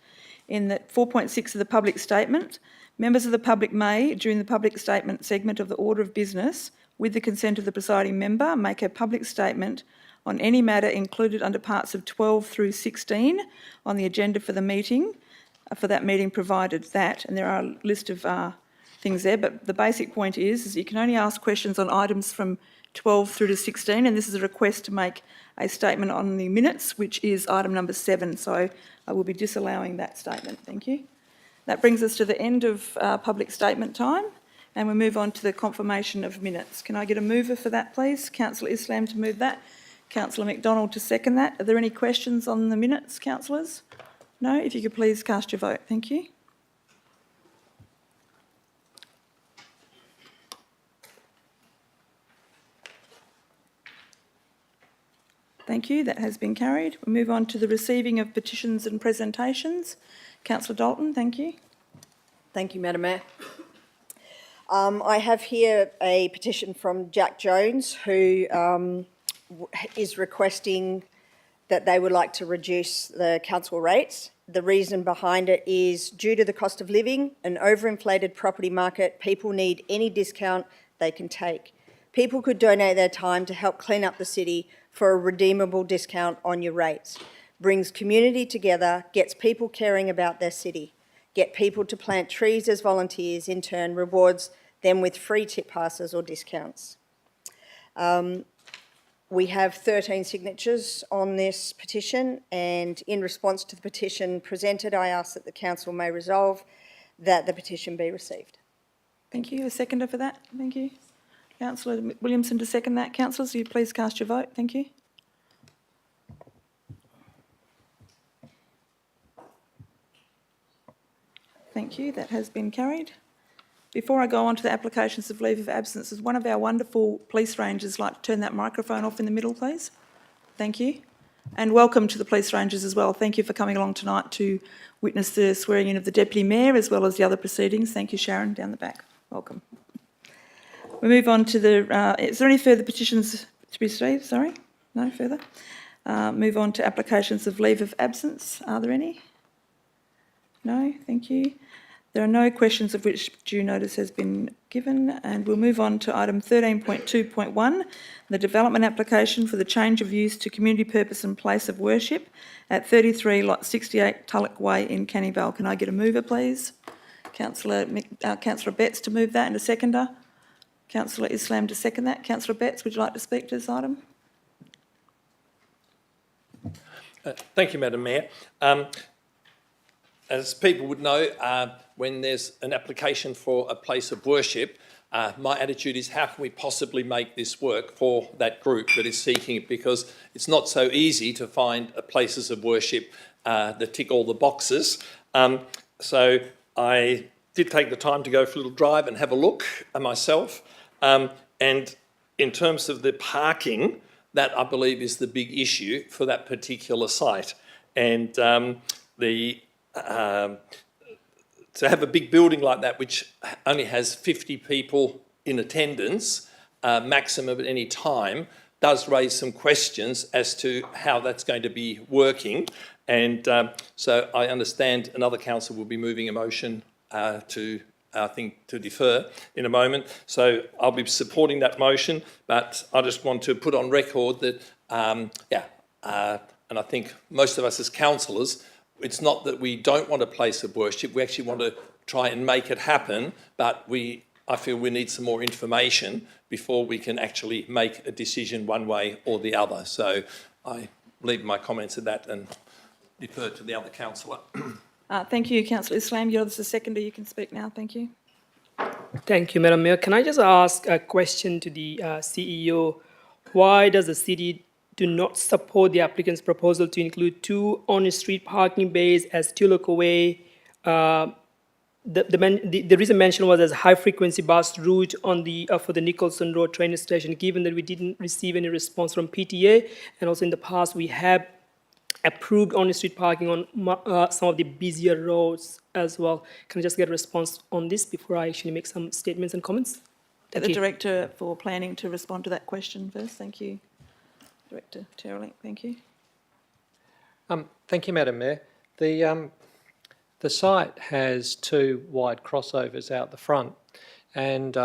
Speaker 1: In that 4.6 of the public statement, members of the public may, during the public statement segment of the order of business, with the consent of the presiding member, make a public statement on any matter included under parts of 12 through 16 on the agenda for the meeting, for that meeting, provided that, and there are a list of things there, but the basic point is you can only ask questions on items from 12 through to 16, and this is a request to make a statement on the minutes, which is item number 7, so I will be disallowing that statement. Thank you. That brings us to the end of public statement time, and we move on to the confirmation of minutes. Can I get a mover for that, please? Councillor Islam to move that. Councillor McDonald to second that. Are there any questions on the minutes, councillors? No? If you could please cast your vote. Thank you. Thank you. That has been carried. We move on to the receiving of petitions and presentations. Councillor Dalton, thank you.
Speaker 18: Thank you, Madam Mayor. I have here a petition from Jack Jones, who is requesting that they would like to reduce the council rates. The reason behind it is due to the cost of living, an overinflated property market, people need any discount they can take. People could donate their time to help clean up the city for a redeemable discount on your rates. Brings community together, gets people caring about their city. Get people to plant trees as volunteers, in turn rewards them with free tip passes or discounts. We have 13 signatures on this petition, and in response to the petition presented, I ask that the council may resolve that the petition be received.
Speaker 1: Thank you. A seconder for that. Thank you. Councillor Williamson to second that. Councillors, will you please cast your vote? Thank you. Thank you. That has been carried. Before I go on to the applications of leave of absence, does one of our wonderful police rangers like to turn that microphone off in the middle, please? Thank you. And welcome to the police rangers as well. Thank you for coming along tonight to witness the swearing in of the Deputy Mayor as well as the other proceedings. Thank you, Sharon, down the back. Welcome. We move on to the... is there any further petitions to be received? Sorry? No further? Move on to applications of leave of absence. Are there any? No? Thank you. There are no questions of which due notice has been given, and we'll move on to item 13.2.1, the development application for the change of use to community purpose and place of worship at 33 lot 68 Tulloch Way in Canning Vale. Can I get a mover, please? Councillor Betts to move that, and a seconder. Councillor Islam to second that. Councillor Betts, would you like to speak to this item?
Speaker 4: Thank you, Madam Mayor. As people would know, when there's an application for a place of worship, my attitude is how can we possibly make this work for that group that is seeking it, because it's not so easy to find places of worship that tick all the boxes. So I did take the time to go for a little drive and have a look myself. And in terms of the parking, that I believe is the big issue for that particular site. And to have a big building like that, which only has 50 people in attendance, maximum at any time, does raise some questions as to how that's going to be working. And so I understand another council will be moving a motion to defer in a moment. So I'll be supporting that motion, but I just want to put on record that, and I think most of us as councillors, it's not that we don't want a place of worship, we actually want to try and make it happen, but I feel we need some more information before we can actually make a decision one way or the other. So I leave my comments at that and defer to the other councillor.
Speaker 1: Thank you, Councillor Islam. You're the seconder. You can speak now. Thank you.
Speaker 2: Thank you, Madam Mayor. Can I just ask a question to the CEO? Why does the city do not support the applicant's proposal to include 2 on-street parking bays as Tulloch Way? The reason mentioned was as a high-frequency bus route on the for the Nicholson Road train station, given that we didn't receive any response from PTA, and also in the past we have approved on-street parking on some of the busier roads as well. Can I just get a response on this before I actually make some statements and comments?
Speaker 1: Get the Director for Planning to respond to that question first. Thank you. Director Terrelink, thank you.
Speaker 11: Thank you, Madam Mayor. The site has 2 wide crossovers out the front, and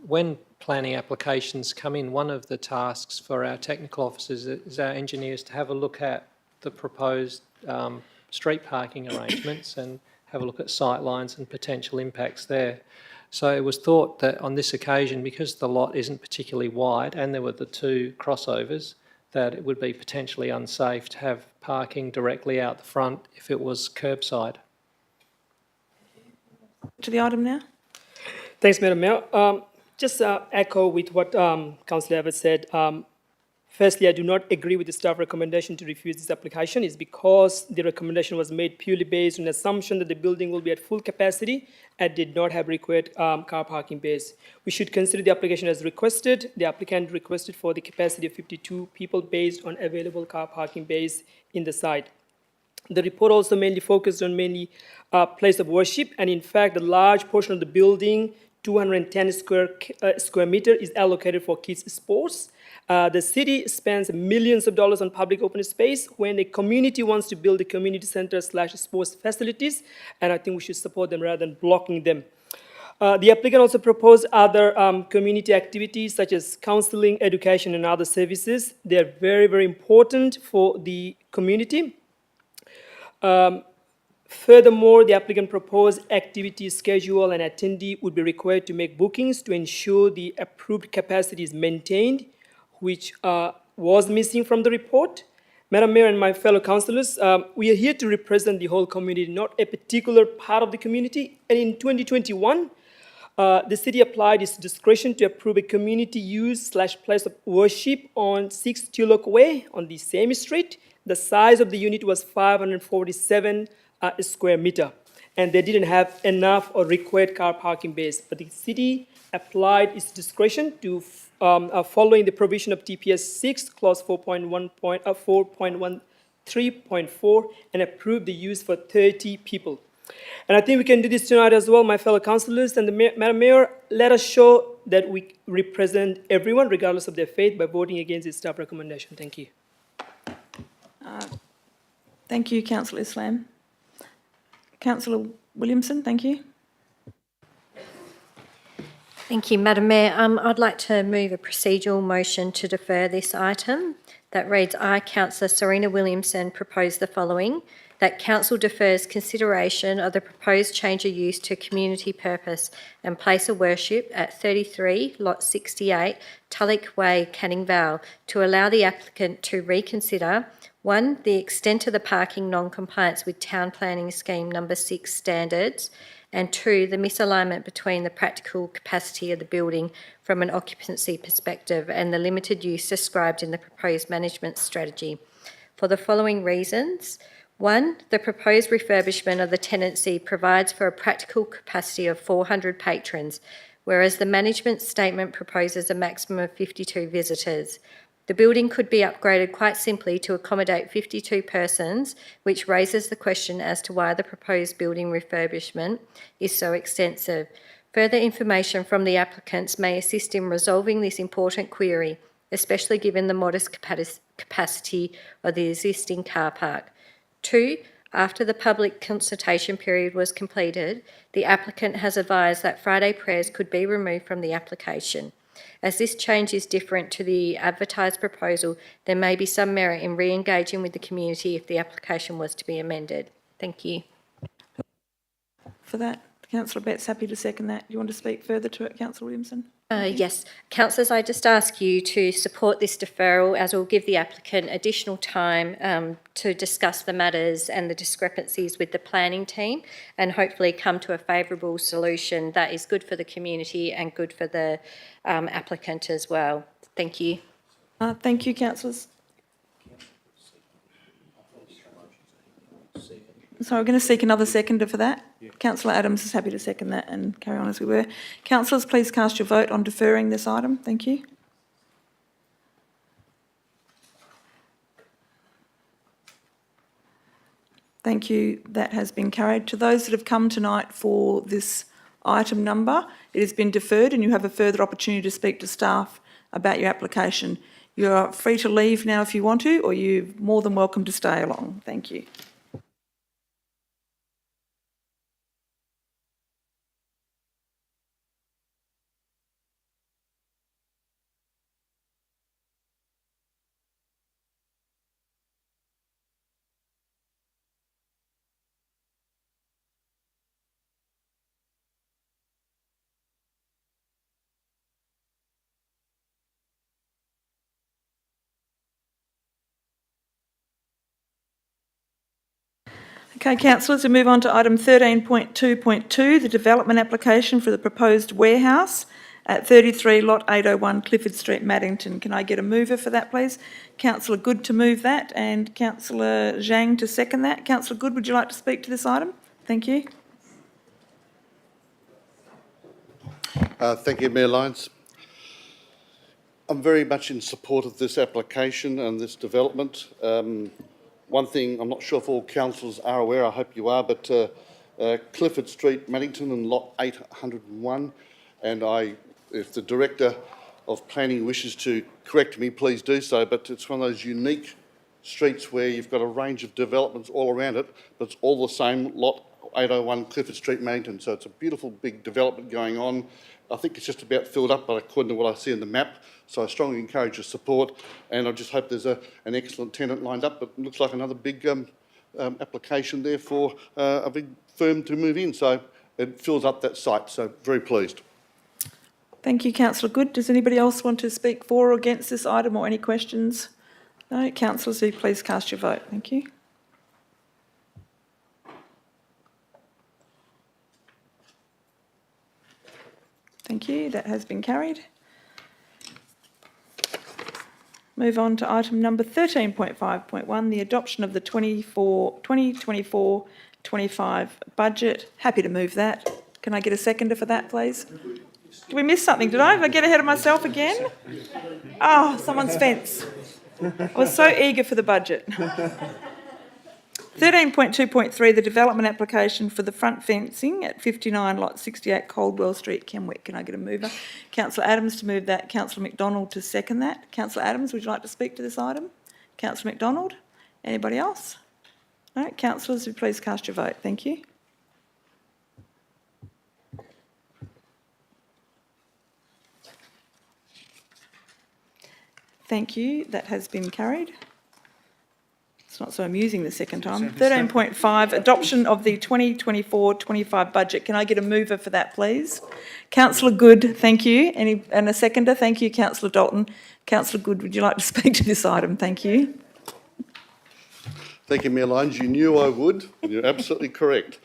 Speaker 11: when planning applications come in, one of the tasks for our technical officers is our engineers to have a look at the proposed street parking arrangements and have a look at sight lines and potential impacts there. So it was thought that on this occasion, because the lot isn't particularly wide and there were the 2 crossovers, that it would be potentially unsafe to have parking directly out the front if it was curbside.
Speaker 1: To the item now.
Speaker 2: Thanks, Madam Mayor. Just echo with what Councillor Evans said. Firstly, I do not agree with the staff recommendation to refuse this application. It's because the recommendation was made purely based on the assumption that the building will be at full capacity and did not have required car parking bays. We should consider the application as requested. The applicant requested for the capacity of 52 people based on available car parking bays in the site. The report also mainly focused on place of worship, and in fact, a large portion of the building, 210 square meter, is allocated for kids' sports. The city spends millions of dollars on public open space when the community wants to build a community center / sports facilities, and I think we should support them rather than blocking them. The applicant also proposed other community activities such as counseling, education, and other services. They're very, very important for the community. Furthermore, the applicant proposed activity schedule and attendee would be required to make bookings to ensure the approved capacity is maintained, which was missing from the report. Madam Mayor and my fellow councillors, we are here to represent the whole community, not a particular part of the community. And in 2021, the city applied its discretion to approve a community use / place of worship on 6 Tulloch Way on the same street. The size of the unit was 547 square meter, and they didn't have enough or required car parking bays. But the city applied its discretion to following the provision of TPS 6, clause 4.13.4, and approved the use for 30 people. And I think we can do this tonight as well, my fellow councillors and Madam Mayor. Let us show that we represent everyone, regardless of their faith, by voting against this staff recommendation. Thank you.
Speaker 1: Thank you, Councillor Islam. Councillor Williamson, thank you.
Speaker 5: Thank you, Madam Mayor. I'd like to move a procedural motion to defer this item. That reads, I, Councillor Serena Williamson, propose the following: that Council defers consideration of the proposed change of use to community purpose and place of worship at 33, Lot 68, Tulloch Way, Canning Vale, to allow the applicant to reconsider 1, the extent of the parking non-compliance with Town Planning Scheme Number 6 standards, and 2, the misalignment between the practical capacity of the building from an occupancy perspective and the limited use described in the proposed management strategy. For the following reasons: 1, the proposed refurbishment of the tenancy provides for a practical capacity of 400 patrons, whereas the management statement proposes a maximum of 52 visitors. The building could be upgraded quite simply to accommodate 52 persons, which raises the question as to why the proposed building refurbishment is so extensive. Further information from the applicants may assist in resolving this important query, especially given the modest capacity of the existing car park. 2, after the public consultation period was completed, the applicant has advised that Friday prayers could be removed from the application. As this change is different to the advertised proposal, there may be some merit in re-engaging with the community if the application was to be amended. Thank you.
Speaker 1: For that, Councillor Betts, happy to second that. Do you want to speak further to it, Councillor Williamson?
Speaker 5: Yes. Councillors, I just ask you to support this deferral, as it will give the applicant additional time to discuss the matters and the discrepancies with the planning team and hopefully come to a favourable solution that is good for the community and good for the applicant as well. Thank you.
Speaker 1: Thank you, councillors. So we're going to seek another seconder for that. Councillor Adams is happy to second that and carry on as we were. Councillors, please cast your vote on deferring this item. Thank you. Thank you. That has been carried. To those that have come tonight for this item number, it has been deferred and you have a further opportunity to speak to staff about your application. You are free to leave now if you want to, or you're more than welcome to stay along. Thank you. Okay, councillors, we move on to item 13.2.2, the development application for the proposed warehouse at 33 Lot 801 Clifford Street, Maddington. Can I get a mover for that, please? Councillor Good to move that and Councillor Zhang to second that. Councillor Good, would you like to speak to this item? Thank you.
Speaker 19: Thank you, Mayor Lyons. I'm very much in support of this application and this development. One thing, I'm not sure if all councillors are aware, I hope you are, but Clifford Street, Maddington and Lot 801, and if the Director of Planning wishes to correct me, please do so, but it's one of those unique streets where you've got a range of developments all around it, but it's all the same Lot 801 Clifford Street, Maddington, so it's a beautiful big development going on. I think it's just about filled up, but according to what I see in the map, so I strongly encourage your support, and I just hope there's an excellent tenant lined up. But it looks like another big application there for a big firm to move in, so it fills up that site, so very pleased.
Speaker 1: Thank you, Councillor Good. Does anybody else want to speak for or against this item or any questions? No? Councillors, do please cast your vote. Thank you. Thank you. That has been carried. Move on to item number 13.5.1, the adoption of the 2024-25 budget. Happy to move that. Can I get a seconder for that, please? Did we miss something? Did I get ahead of myself again? Oh, someone's fence. I was so eager for the budget. 13.2.3, the development application for the front fencing at 59 Lot 68 Coldwell Street, Kenwick. Can I get a mover? Councillor Adams to move that. Councillor McDonald to second that. Councillor Adams, would you like to speak to this item? Councillor McDonald? Anybody else? No? Councillors, would you please cast your vote? Thank you. Thank you. That has been carried. It's not so amusing the second time. 13.5, adoption of the 2024-25 budget. Can I get a mover for that, please? Councillor Good, thank you. And a seconder? Thank you, Councillor Dalton. Councillor Good, would you like to speak to this item? Thank you.
Speaker 19: Thank you, Mayor Lyons. You knew I would. You're absolutely correct.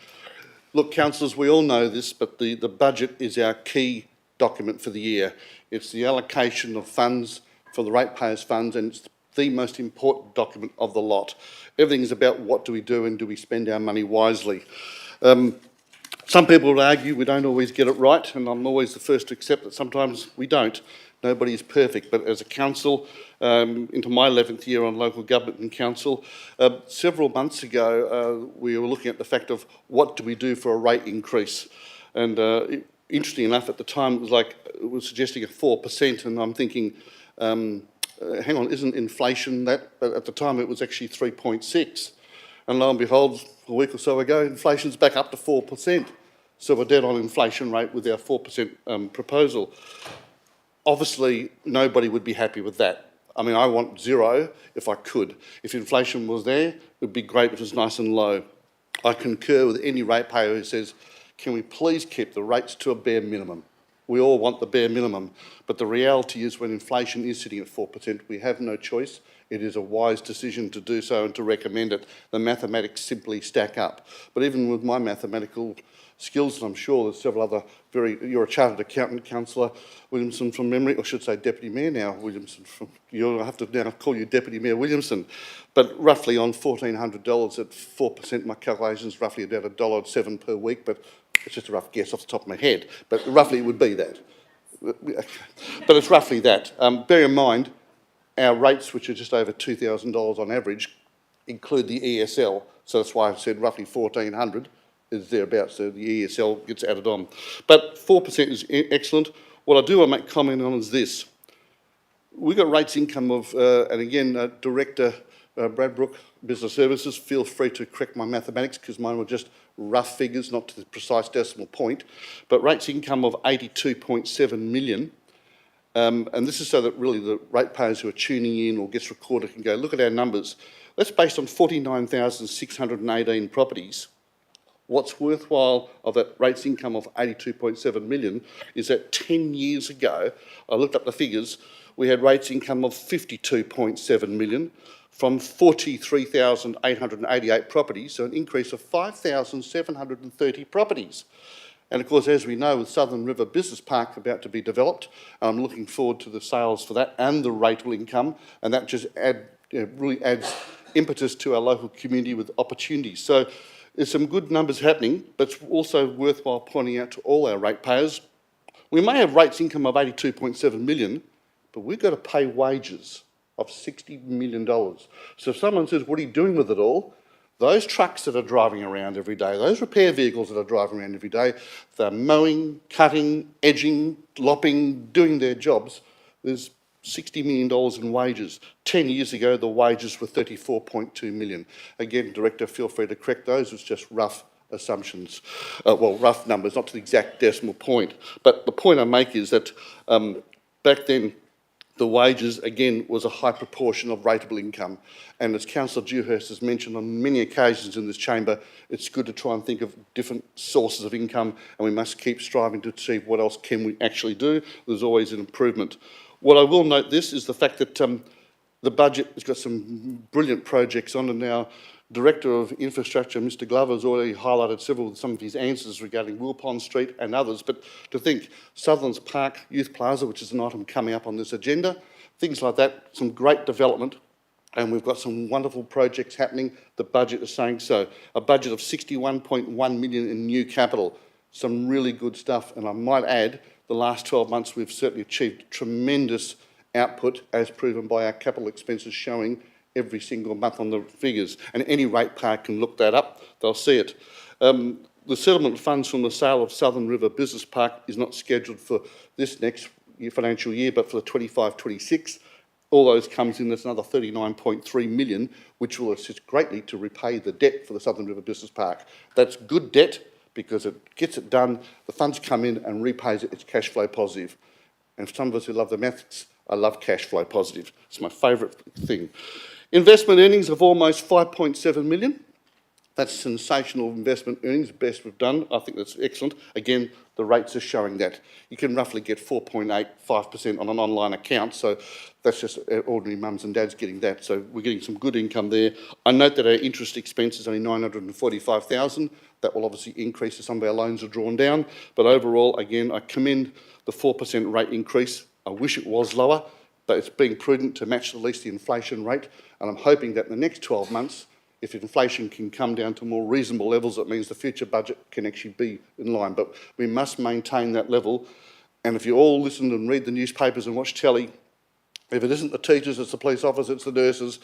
Speaker 19: Look, councillors, we all know this, but the budget is our key document for the year. It's the allocation of funds for the ratepayers' funds, and it's the most important document of the lot. Everything is about what do we do and do we spend our money wisely. Some people would argue we don't always get it right, and I'm always the first to accept that sometimes we don't. Nobody is perfect, but as a council, into my 11th year on local government and council, several months ago we were looking at the fact of what do we do for a rate increase. And interesting enough, at the time it was suggesting a 4%, and I'm thinking, hang on, isn't inflation that? But at the time it was actually 3.6. And lo and behold, a week or so ago, inflation's back up to 4%. So we're dead on inflation rate with our 4% proposal. Obviously, nobody would be happy with that. I mean, I want zero if I could. If inflation was there, it would be great if it was nice and low. I concur with any ratepayer who says, can we please keep the rates to a bare minimum? We all want the bare minimum, but the reality is when inflation is sitting at 4%, we have no choice. It is a wise decision to do so and to recommend it. The mathematics simply stack up. But even with my mathematical skills, and I'm sure there's several other you're a chartered accountant, Councillor Williamson from memory, or I should say Deputy Mayor now, Williamson, you'll have to now call you Deputy Mayor Williamson, but roughly on $1,400 at 4%, my calculation is roughly about $1.07 per week, but it's just a rough guess off the top of my head, but roughly it would be that. But it's roughly that. Bear in mind, our rates, which are just over $2,000 on average, include the ESL, so that's why I said roughly 1,400 is thereabouts, so the ESL gets added on. But 4% is excellent. What I do want to make comment on is this. We've got rates income of, and again, Director Bradbrook, Business Services, feel free to correct my mathematics because mine were just rough figures, not to the precise decimal point, but rates income of 82.7 million. And this is so that really the ratepayers who are tuning in or gets recorded can go, look at our numbers. That's based on 49,618 properties. What's worthwhile of that rates income of 82.7 million is that 10 years ago, I looked up the figures, we had rates income of 52.7 million from 43,888 properties, so an increase of 5,730 properties. And of course, as we know, with Southern River Business Park about to be developed, I'm looking forward to the sales for that and the rateable income, and that just really adds impetus to our local community with opportunities. So there's some good numbers happening, but it's also worthwhile pointing out to all our ratepayers, we may have rates income of 82.7 million, but we've got to pay wages of $60 million. So if someone says, what are you doing with it all? Those trucks that are driving around every day, those repair vehicles that are driving around every day, they're mowing, cutting, edging, lopping, doing their jobs. There's $60 million in wages. 10 years ago, the wages were 34.2 million. Again, Director, feel free to correct those. It's just rough assumptions. Well, rough numbers, not to the exact decimal point. But the point I make is that back then, the wages, again, was a high proportion of rateable income. And as Councillor Dewhurst has mentioned on many occasions in this chamber, it's good to try and think of different sources of income, and we must keep striving to achieve what else can we actually do. There's always an improvement. What I will note this is the fact that the budget has got some brilliant projects on, and now Director of Infrastructure, Mr Glover, has already highlighted some of his answers regarding Wilpon Street and others, but to think Sutherland's Park Youth Plaza, which is an item coming up on this agenda, things like that, some great development, and we've got some wonderful projects happening. The budget is saying so. A budget of 61.1 million in new capital, some really good stuff, and I might add, the last 12 months we've certainly achieved tremendous output as proven by our capital expenses showing every single month on the figures, and any ratepayer can look that up, they'll see it. The settlement funds from the sale of Southern River Business Park is not scheduled for this next financial year, but for the 25-26. All those comes in, there's another 39.3 million, which will assist greatly to repay the debt for the Southern River Business Park. That's good debt because it gets it done, the funds come in and repays it, it's cash flow positive. And for some of us who love the maths, I love cash flow positive. It's my favourite thing. Investment earnings of almost 5.7 million. That's sensational investment earnings, best we've done. I think that's excellent. Again, the rates are showing that. You can roughly get 4.85% on an online account, so that's just ordinary mums and dads getting that. So we're getting some good income there. I note that our interest expense is only $945,000. That will obviously increase as some of our loans are drawn down. But overall, again, I commend the 4% rate increase. I wish it was lower, but it's being prudent to match at least the inflation rate. And I'm hoping that in the next 12 months, if inflation can come down to more reasonable levels, it means the future budget can actually be in line. But we must maintain that level. And if you all listen and read the newspapers and watch telly, if it isn't the teachers, it's the police officers, it's the nurses,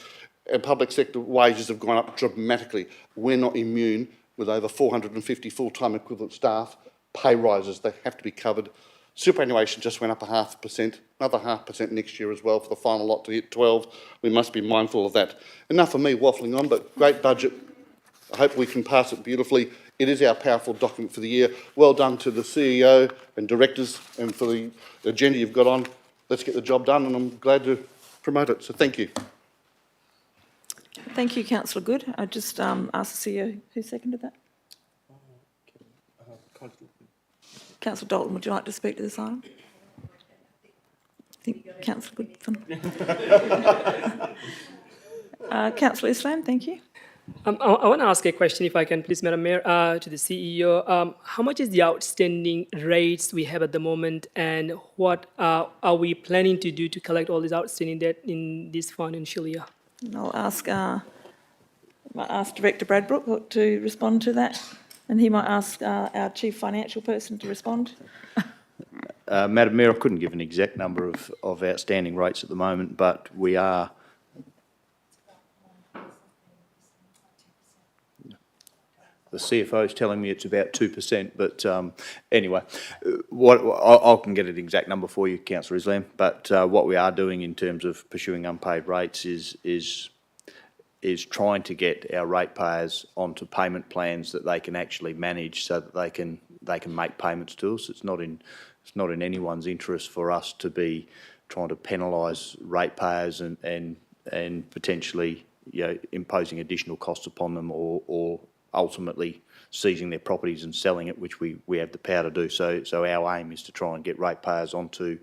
Speaker 19: and public sector wages have gone up dramatically. We're not immune with over 450 full-time equivalent staff. Pay rises, they have to be covered. Superannuation just went up 0.5%, another 0.5% next year as well for the final lot to hit 12. We must be mindful of that. Enough of me waffling on, but great budget. I hope we can pass it beautifully. It is our powerful document for the year. Well done to the CEO and directors and for the agenda you've got on. Let's get the job done, and I'm glad to promote it. So thank you.
Speaker 1: Thank you, Councillor Good. I just asked the CEO who seconded that. Councillor Dalton, would you like to speak to this item? I think Councillor Good. Councillor Islam, thank you.
Speaker 2: I want to ask a question, if I can, please, Madam Mayor, to the CEO. How much is the outstanding rates we have at the moment, and what are we planning to do to collect all this outstanding debt in this financial year?
Speaker 1: I'll ask Director Bradbrook to respond to that, and he might ask our Chief Financial Person to respond.
Speaker 3: Madam Mayor, I couldn't give an exact number of outstanding rates at the moment, but we are... The CFO is telling me it's about 2%, but anyway, I can get an exact number for you, Councillor Islam, but what we are doing in terms of pursuing unpaid rates is trying to get our ratepayers onto payment plans that they can actually manage, so that they can make payments to us. It's not in anyone's interest for us to be trying to penalise ratepayers and potentially, you know, imposing additional costs upon them or ultimately seizing their properties and selling it, which we have the power to do. So our aim is to try and get ratepayers onto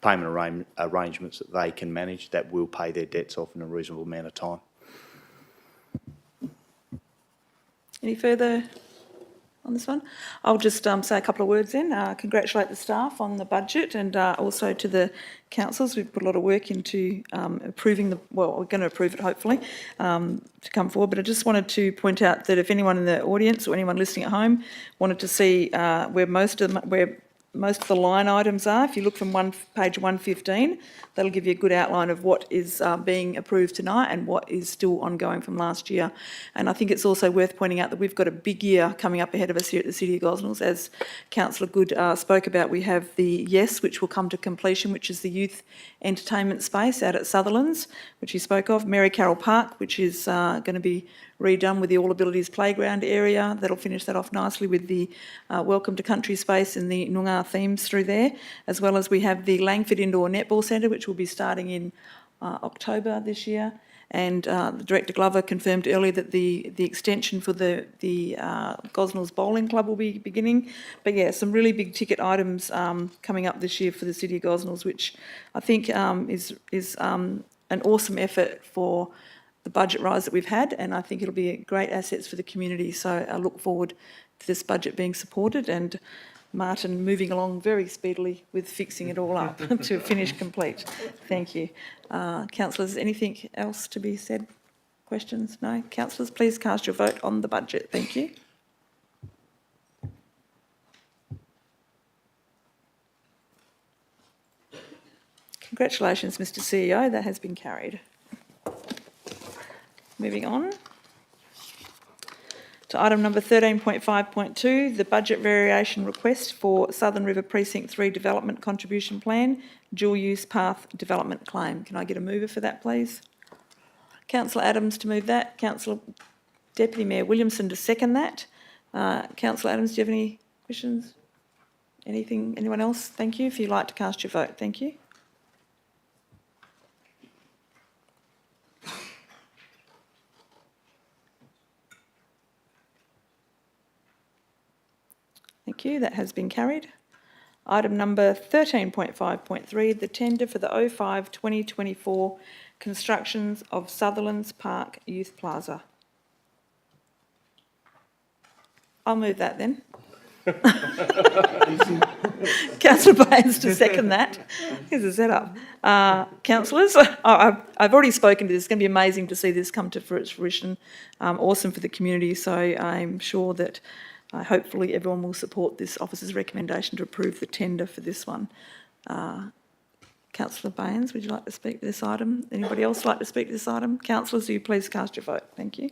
Speaker 3: payment arrangements that they can manage, that will pay their debts off in a reasonable amount of time.
Speaker 1: Any further on this one? I'll just say a couple of words then. Congratulate the staff on the budget, and also to the councils. We've put a lot of work into approving well, we're going to approve it hopefully to come forward. But I just wanted to point out that if anyone in the audience or anyone listening at home wanted to see where most of the line items are, if you look from page 115, that'll give you a good outline of what is being approved tonight and what is still ongoing from last year. And I think it's also worth pointing out that we've got a big year coming up ahead of us here at the City of Gosnells. As Councillor Good spoke about, we have the YES, which will come to completion, which is the youth entertainment space out at Sutherland's, which he spoke of. Mary Carroll Park, which is going to be redone with the All Abilities Playground area. That'll finish that off nicely with the Welcome to Country space and the Noongar themes through there, as well as we have the Langford Indoor Netball Centre, which will be starting in October this year. And Director Glover confirmed earlier that the extension for the Gosnells Bowling Club will be beginning. But yeah, some really big ticket items coming up this year for the City of Gosnells, which I think is an awesome effort for the budget rise that we've had, and I think it'll be great assets for the community. So I look forward to this budget being supported, and Martin moving along very speedily with fixing it all up to finish complete. Thank you. Councillors, anything else to be said? Questions? No? Councillors, please cast your vote on the budget. Thank you. Congratulations, Mr. CEO. That has been carried. Moving on to item number 13.5.2, the budget variation request for Southern River Precinct 3 Development Contribution Plan, Dual Use Path Development Claim. Can I get a mover for that, please? Councillor Adams to move that. Councillor Deputy Mayor Williamson to second that. Councillor Adams, do you have any questions? Anything? Anyone else? Thank you. If you'd like to cast your vote, thank you. Thank you, that has been carried. Item number 13.5.3, the tender for the 05-2024 constructions of Sutherland's Park Youth Plaza. I'll move that then. Councillor Baines to second that. Here's a setup. Councillors, I've already spoken to this. It's going to be amazing to see this come to fruition. Awesome for the community. So I'm sure that hopefully everyone will support this officer's recommendation to approve the tender for this one. Councillor Baines, would you like to speak to this item? Anybody else like to speak to this item? Councillors, will you please cast your vote? Thank you.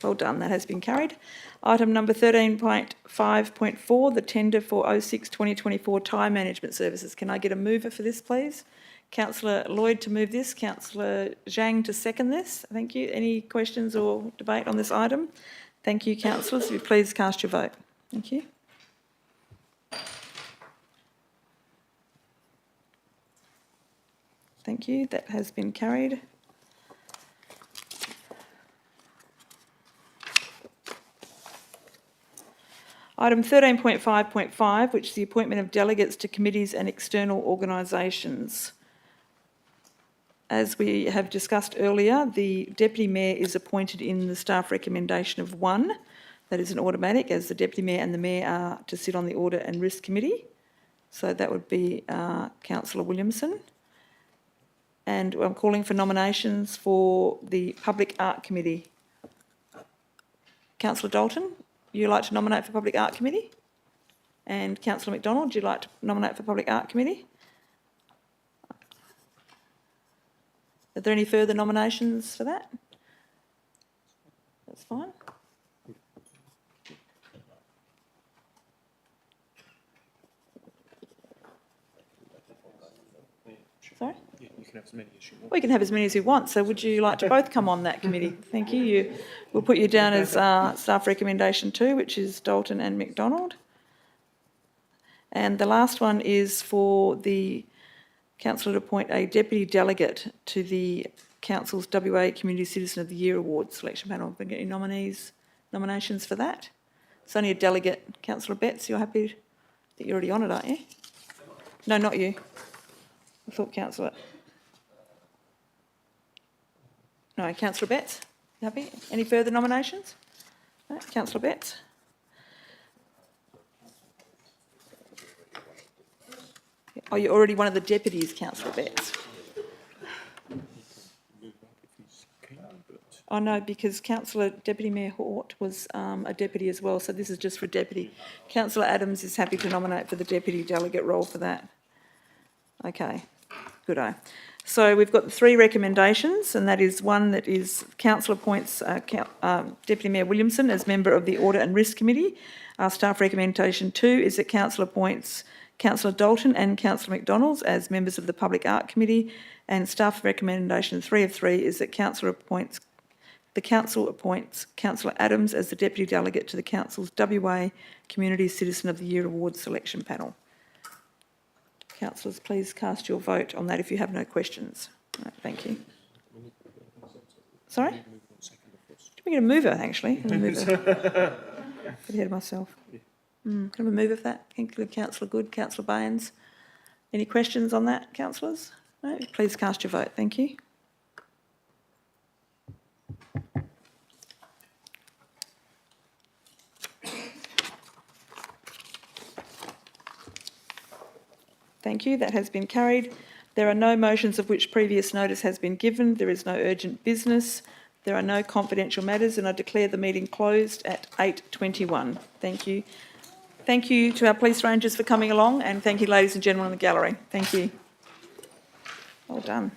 Speaker 1: Well done, that has been carried. Item number 13.5.4, the tender for 06-2024 tyre management services. Can I get a mover for this, please? Councillor Lloyd to move this, Councillor Zhang to second this. Thank you. Any questions or debate on this item? Thank you, councillors. Will you please cast your vote? Thank you. Thank you, that has been carried. Item 13.5.5, which is the appointment of delegates to committees and external organisations. As we have discussed earlier, the Deputy Mayor is appointed in the staff recommendation of 1. That is an automatic, as the Deputy Mayor and the Mayor are to sit on the Audit and Risk Committee. So that would be Councillor Williamson. And I'm calling for nominations for the Public Art Committee. Councillor Dalton, you like to nominate for Public Art Committee? And Councillor McDonald, would you like to nominate for Public Art Committee? Are there any further nominations for that? That's fine. Sorry?
Speaker 9: You can have as many as you want.
Speaker 1: Well, you can have as many as you want. So would you like to both come on that committee? Thank you. We'll put you down as staff recommendation 2, which is Dalton and McDonald. And the last one is for the council to appoint a deputy delegate to the council's WA Community Citizen of the Year Award selection panel. Have we got any nominations for that? It's only a delegate. Councillor Betts, you're happy that you're already on it, aren't you? No, not you. I thought Councillor... No, Councillor Betts, you happy? Any further nominations? No, Councillor Betts. Oh, you're already one of the deputies, Councillor Betts. Oh no, because Councillor Deputy Mayor Hort was a deputy as well, so this is just for deputy. Councillor Adams is happy to nominate for the deputy delegate role for that. Okay, good-o. So we've got the 3 recommendations, and that is one that is council appoints Deputy Mayor Williamson as member of the Audit and Risk Committee. Our staff recommendation 2 is that council appoints Councillor Dalton and Councillor McDonald as members of the Public Art Committee, and staff recommendation 3 of 3 is that council appoints Councillor Adams as the deputy delegate to the council's WA Community Citizen of the Year Award selection panel. Councillors, please cast your vote on that if you have no questions. Right, thank you. Sorry? We're going to move it, actually. Get ahead of myself. Can I have a move of that? Councillor Good, Councillor Baines. Any questions on that, councillors? No? Please cast your vote. Thank you. Thank you. That has been carried. There are no motions of which previous notice has been given. There is no urgent business. There are no confidential matters, and I declare the meeting closed at 8:21. Thank you. Thank you to our police rangers for coming along, and thank you, ladies and gentlemen in the gallery. Thank you. Well done.